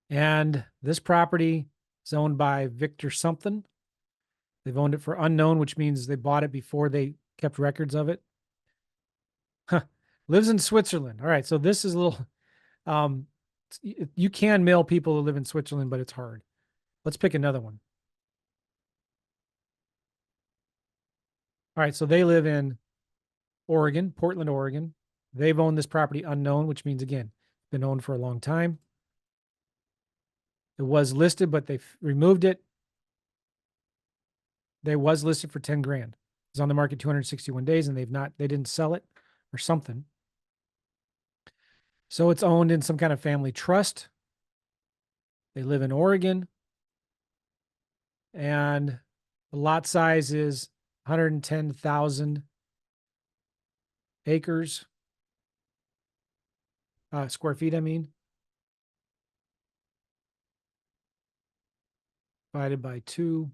And this property is owned by Victor something. They've owned it for unknown, which means they bought it before they kept records of it. Huh. Lives in Switzerland. All right. So this is a little, Um, you can mail people who live in Switzerland, but it's hard. Let's pick another one. All right, so they live in Oregon, Portland, Oregon. They've owned this property unknown, which means, again, been owned for a long time. It was listed, but they've removed it. They was listed for 10 grand. It was on the market 261 days and they didn't sell it or something. So it's owned in some kind of family trust. They live in Oregon. And the lot size is 110,000 acres, square feet, I mean, divided by 2.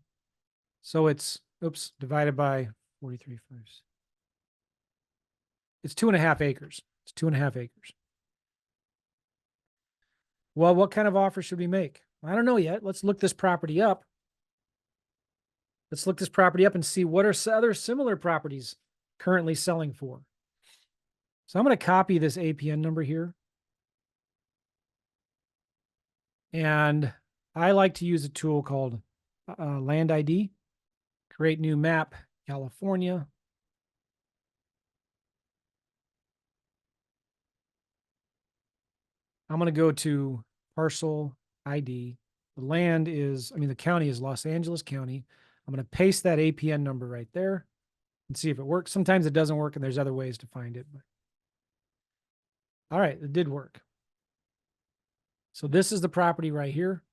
So it's, divided by 43 first. It's 2.5 acres. It's 2.5 acres. Well, what kind of offer should we make? I don't know yet. Let's look this property up. Let's look this property up and see what are other similar properties currently selling for. So I'm going to copy this APN number here. And I like to use a tool called Land ID. Create new map, California. I'm going to go to parcel ID. The county is Los Angeles County. I'm going to paste that APN number right there and see if it works. Sometimes it doesn't work and there's other ways to find it. But... All right, it did work. So this is the property right here.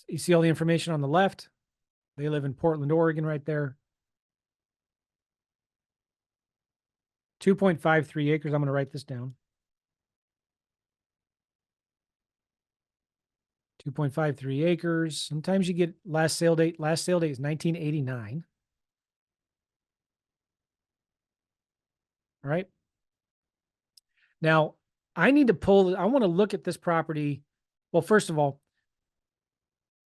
You see all the information on the left. They live in Portland, Oregon right there. 2.53 acres. I'm going to write this down. 2.53 acres. Sometimes you get last sale date. Last sale date is 1989. All right. Now, I want to look at this property. Well, first of all,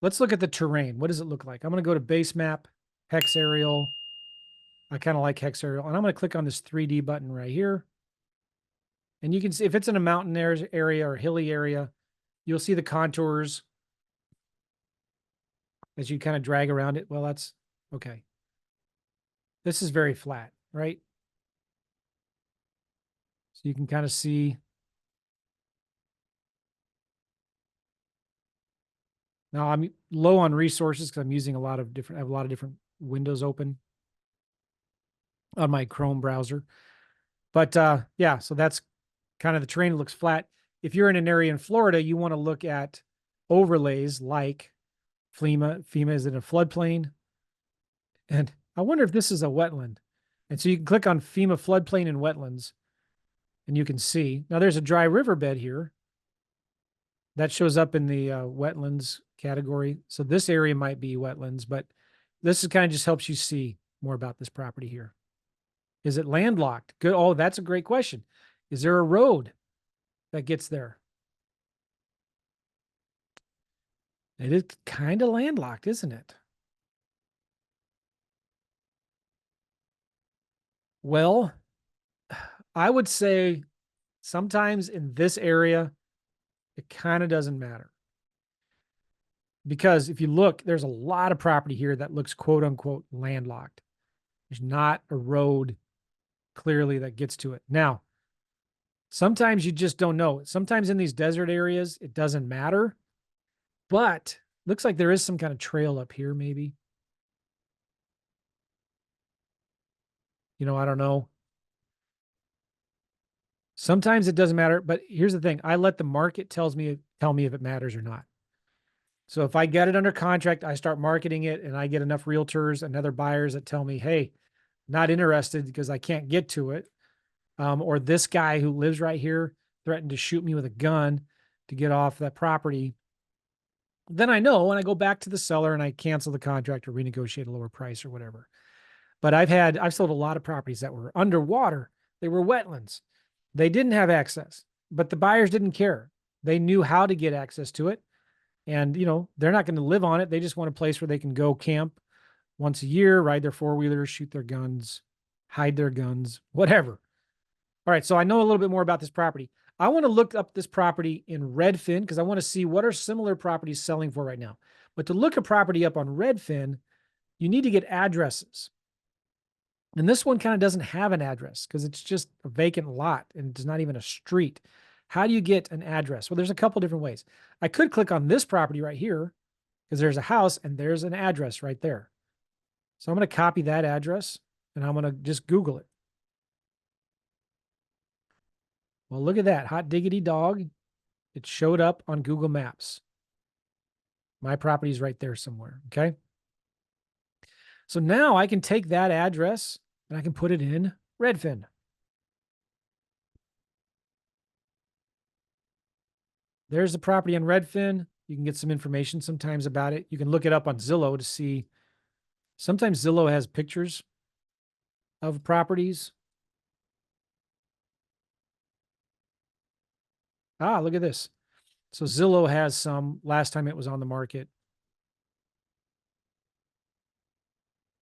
let's look at the terrain. What does it look like? I'm going to go to base map, hex aerial. I kind of like hex aerial. And I'm going to click on this 3D button right here. And you can see if it's in a mountain area or hilly area, you'll see the contours as you kind of drag around it. Well, that's okay. This is very flat, right? So you can kind of see. Now I'm low on resources because I'm using I have a lot of different windows open on my Chrome browser. But yeah, so that's kind of the terrain. It looks flat. If you're in an area in Florida, you want to look at overlays like FEMA. FEMA is in a floodplain. And I wonder if this is a wetland. And so you can click on FEMA floodplain and wetlands and you can see. Now there's a dry riverbed here. That shows up in the wetlands category. So this area might be wetlands, but this is kind of just helps you see more about this property here. Is it landlocked? Good. Oh, that's a great question. Is there a road that gets there? It is kind of landlocked, isn't it? Well, I would say sometimes in this area, it kind of doesn't matter. Because if you look, there's a lot of property here that looks quote unquote landlocked. There's not a road clearly that gets to it. Now, sometimes you just don't know. Sometimes in these desert areas, it doesn't matter. But looks like there is some kind of trail up here, maybe. I don't know. Sometimes it doesn't matter, but here's the thing. I let the market tell me if it matters or not. So if I get it under contract, I start marketing it and I get enough realtors and other buyers that tell me, hey, not interested because I can't get to it. Or this guy who lives right here threatened to shoot me with a gun to get off that property. Then I know when I go back to the seller and I cancel the contract or renegotiate a lower price or whatever. But I've sold a lot of properties that were underwater. They were wetlands. They didn't have access, but the buyers didn't care. They knew how to get access to it. And, they're not going to live on it. They just want a place where they can go camp once a year, ride their four-wheelers, shoot their guns, hide their guns, whatever. All right. So I know a little bit more about this property. I want to look up this property in Redfin because I want to see what are similar properties selling for right now. But to look a property up on Redfin, you need to get addresses. And this one kind of doesn't have an address because it's just a vacant lot and it's not even a street. How do you get an address? Well, there's a couple different ways. I could click on this property right here because there's a house and there's an address right there. So I'm going to copy that address and I'm going to just Google it. Well, look at that. Hot diggity dog. It showed up on Google Maps. My property is right there somewhere. Okay. So now I can take that address and I can put it in Redfin. There's the property on Redfin. You can get some information sometimes about it. You can look it up on Zillow to see. Sometimes Zillow has pictures of properties. Ah, look at this. So Zillow has some last time it was on the market.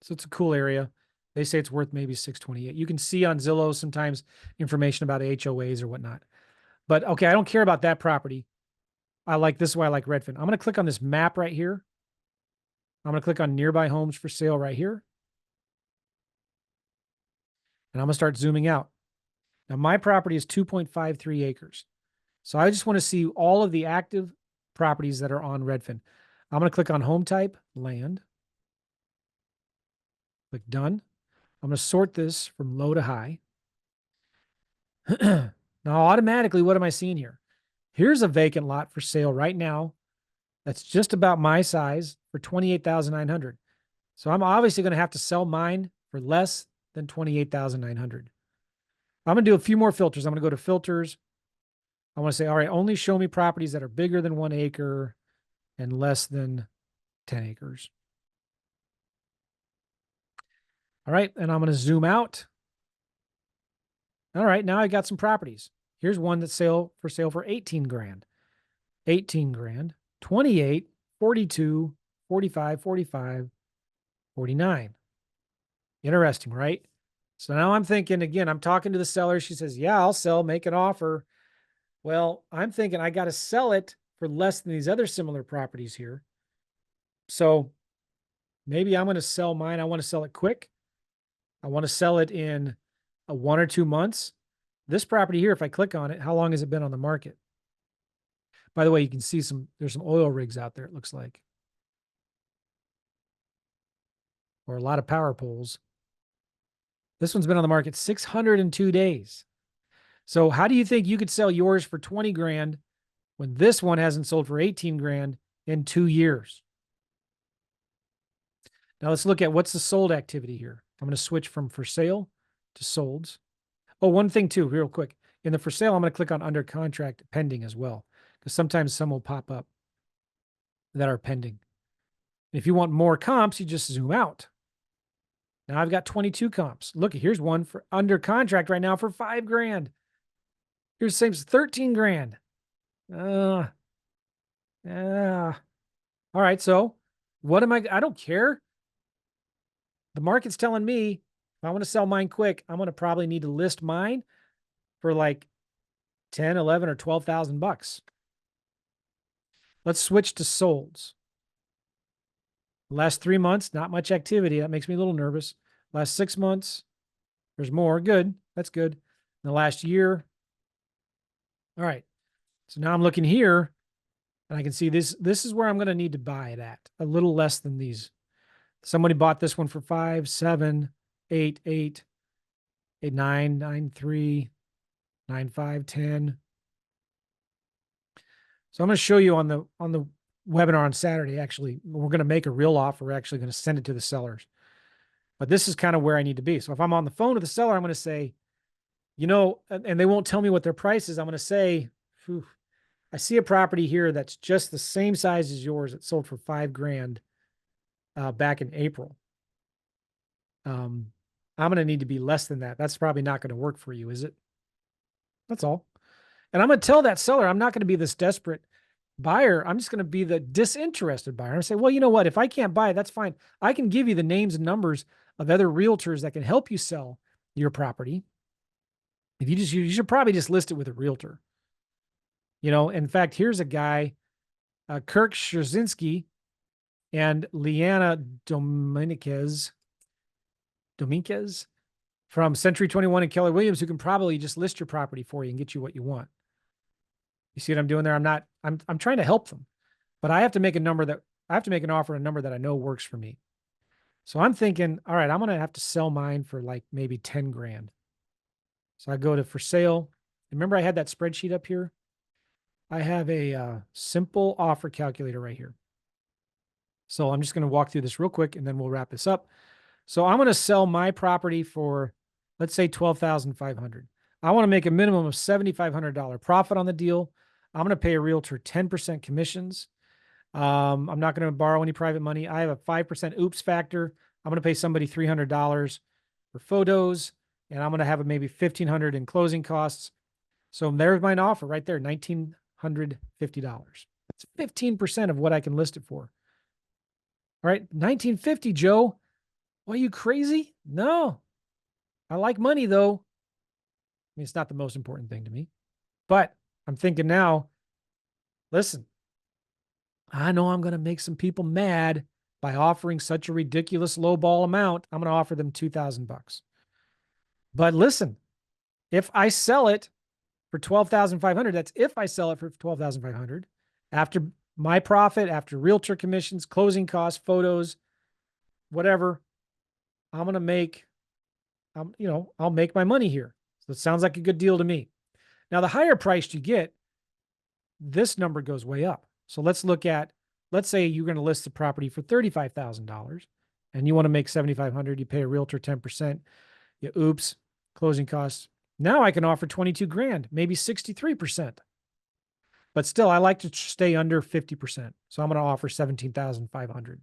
So it's a cool area. They say it's worth maybe 628. You can see on Zillow sometimes information about HOAs or whatnot. But okay, I don't care about that property. This is why I like Redfin. I'm going to click on this map right here. I'm going to click on nearby homes for sale right here. And I'm going to start zooming out. Now my property is 2.53 acres. So I just want to see all of the active properties that are on Redfin. I'm going to click on home type, land. Click done. I'm going to sort this from low to high. Now, automatically, what am I seeing here? Here's a vacant lot for sale right now. That's just about my size for $28,900. So I'm obviously going to have to sell mine for less than $28,900. I'm going to do a few more filters. I'm going to go to filters. I want to say, all right, only show me properties that are bigger than 1 acre and less than 10 acres. All right, and I'm going to zoom out. All right, now I got some properties. Here's one that's for sale for 18 grand. 18 grand, 28, 42, 45, 45, 49. Interesting, right? So now I'm thinking, again, I'm talking to the seller. She says, yeah, I'll sell, make an offer. Well, I'm thinking I got to sell it for less than these other similar properties here. So maybe I'm going to sell mine. I want to sell it quick. I want to sell it in 1 or 2 months. This property here, if I click on it, how long has it been on the market? By the way, you can see there's some oil rigs out there, it looks like. Or a lot of power poles. This one's been on the market 602 days. So how do you think you could sell yours for 20 grand when this one hasn't sold for 18 grand in 2 years? Now let's look at what's the sold activity here. I'm going to switch from for sale to solds. Oh, one thing too, real quick. In the for sale, I'm going to click on under contract pending as well, because sometimes some will pop up that are pending. If you want more comps, you just zoom out. Now I've got 22 comps. Look, here's one for under contract right now for 5 grand. Here's the same as 13 grand. All right, so what am I don't care. The market's telling me if I want to sell mine quick, I'm going to probably need to list mine for like 10, 11, or 12,000 bucks. Let's switch to solds. Last 3 months, not much activity. That makes me a little nervous. Last 6 months, there's more. Good. That's good. In the last year. All right. So now I'm looking here and I can see this. This is where I'm going to need to buy it at. A little less than these. Somebody bought this one for 5, 7, 8, 8, 8, 9, 9, 3, 9, 5, 10. So I'm going to show you on the webinar on Saturday. Actually, we're going to make a real offer. We're actually going to send it to the sellers. But this is kind of where I need to be. So if I'm on the phone with the seller, I'm going to say, you know, and they won't tell me what their price is. I'm going to say, I see a property here that's just the same size as yours. It sold for 5 grand back in April. I'm going to need to be less than that. That's probably not going to work for you, is it? That's all. And I'm going to tell that seller, I'm not going to be this desperate buyer. I'm just going to be the disinterested buyer. And say, well, you know what? If I can't buy it, that's fine. I can give you the names and numbers of other realtors that can help you sell your property. You should probably just list it with a realtor. In fact, here's a guy, Kirk Scherzinski and Liana Dominguez from Century 21 and Keller Williams, who can probably just list your property for you and get you what you want. You see what I'm doing there? I'm trying to help them, but I have to make an offer, a number that I know works for me. So I'm thinking, all right, I'm going to have to sell mine for like maybe 10 grand. So I go to for sale. Remember I had that spreadsheet up here? I have a simple offer calculator right here. So I'm just going to walk through this real quick and then we'll wrap this up. So I'm going to sell my property for, let's say, $12,500. I want to make a minimum of $7,500 profit on the deal. I'm going to pay a realtor 10% commissions. I'm not going to borrow any private money. I have a 5% oops factor. I'm going to pay somebody $300 for photos, and I'm going to have maybe $1,500 in closing costs. So there's my offer right there, $1,950. That's 15% of what I can list it for. All right, $1,950, Joe. What, are you crazy? No. I like money, though. I mean, it's not the most important thing to me. But I'm thinking now, listen, I know I'm going to make some people mad by offering such a ridiculous lowball amount. I'm going to offer them $2,000. But listen, if I sell it for $12,500, that's if I sell it for $12,500, after my profit, after realtor commissions, closing costs, photos, whatever, I'm going to make, I'll make my money here. So it sounds like a good deal to me. Now, the higher priced you get, this number goes way up. So let's say you're going to list the property for $35,000 and you want to make $7,500. You pay a realtor 10%. You oops, closing costs. Now I can offer 22 grand, maybe 63%. But still, I like to stay under 50%. So I'm going to offer 17,500.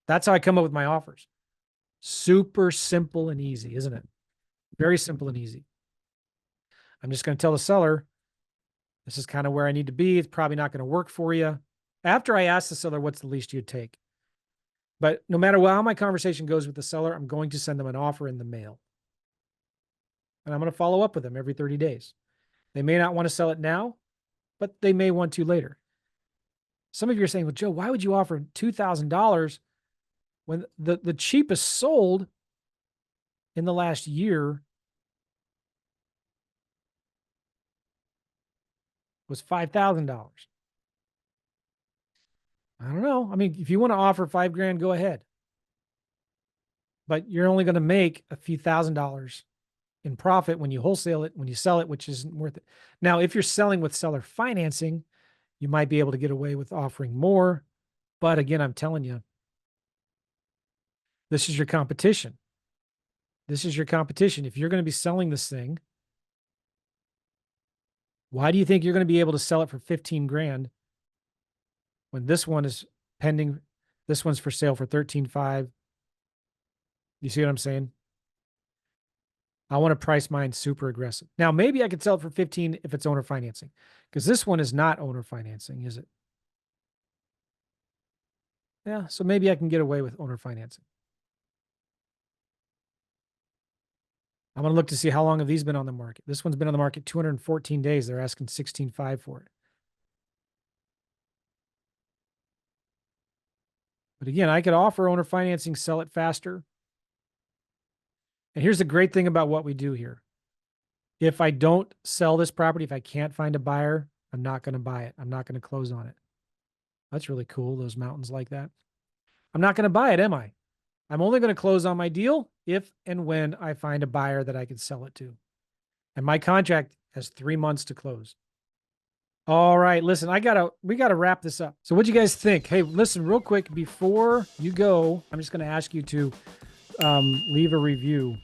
That's how I come up with my offers. Super simple and easy, isn't it? Very simple and easy. I'm just going to tell the seller, this is kind of where I need to be. It's probably not going to work for you. After I ask the seller, what's the least you'd take? But no matter how my conversation goes with the seller, I'm going to send them an offer in the mail. And I'm going to follow up with them every 30 days. They may not want to sell it now, but they may want to later. Some of you are saying, well, Joe, why would you offer $2,000 when the cheapest sold in the last year was $5,000? I don't know. I mean, if you want to offer $5 grand, go ahead. But you're only going to make a few $1,000s in profit when you wholesale it, when you sell it, which isn't worth it. Now, if you're selling with seller financing, you might be able to get away with offering more. But again, I'm telling you, this is your competition. This is your competition. If you're going to be selling this thing, why do you think you're going to be able to sell it for 15 grand when this one is pending? This one's for sale for 13.5. You see what I'm saying? I want to price mine super aggressive. Now, maybe I could sell it for 15 if it's owner financing, because this one is not owner financing, is it? Yeah, so maybe I can get away with owner financing. I'm going to look to see how long have these been on the market. This one's been on the market 214 days. They're asking 16.5 for it. But again, I could offer owner financing, sell it faster. And here's the great thing about what we do here. If I don't sell this property, if I can't find a buyer, I'm not going to buy it. I'm not going to close on it. That's really cool, those mountains like that. I'm not going to buy it, am I? I'm only going to close on my deal if and when I find a buyer that I can sell it to. And my contract has 3 months to close. All right, listen, we gotta wrap this up. So what'd you guys think? Hey, listen, real quick, before you go, I'm just going to ask you to leave a review.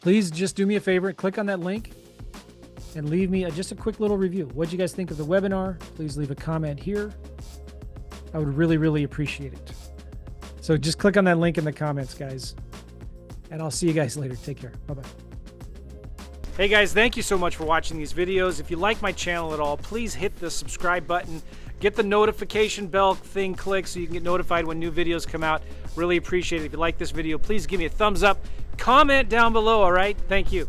Please just do me a favor, click on that link and leave me just a quick little review. What'd you guys think of the webinar? Please leave a comment here. I would really, really appreciate it. So just click on that link in the comments, guys. And I'll see you guys later. Take care. Bye-bye. Hey guys, thank you so much for watching these videos. If you like my channel at all, please hit the subscribe button. Get the notification bell thing clicked so you can get notified when new videos come out. Really appreciate it. If you like this video, please give me a thumbs up. Comment down below, all right? Thank you.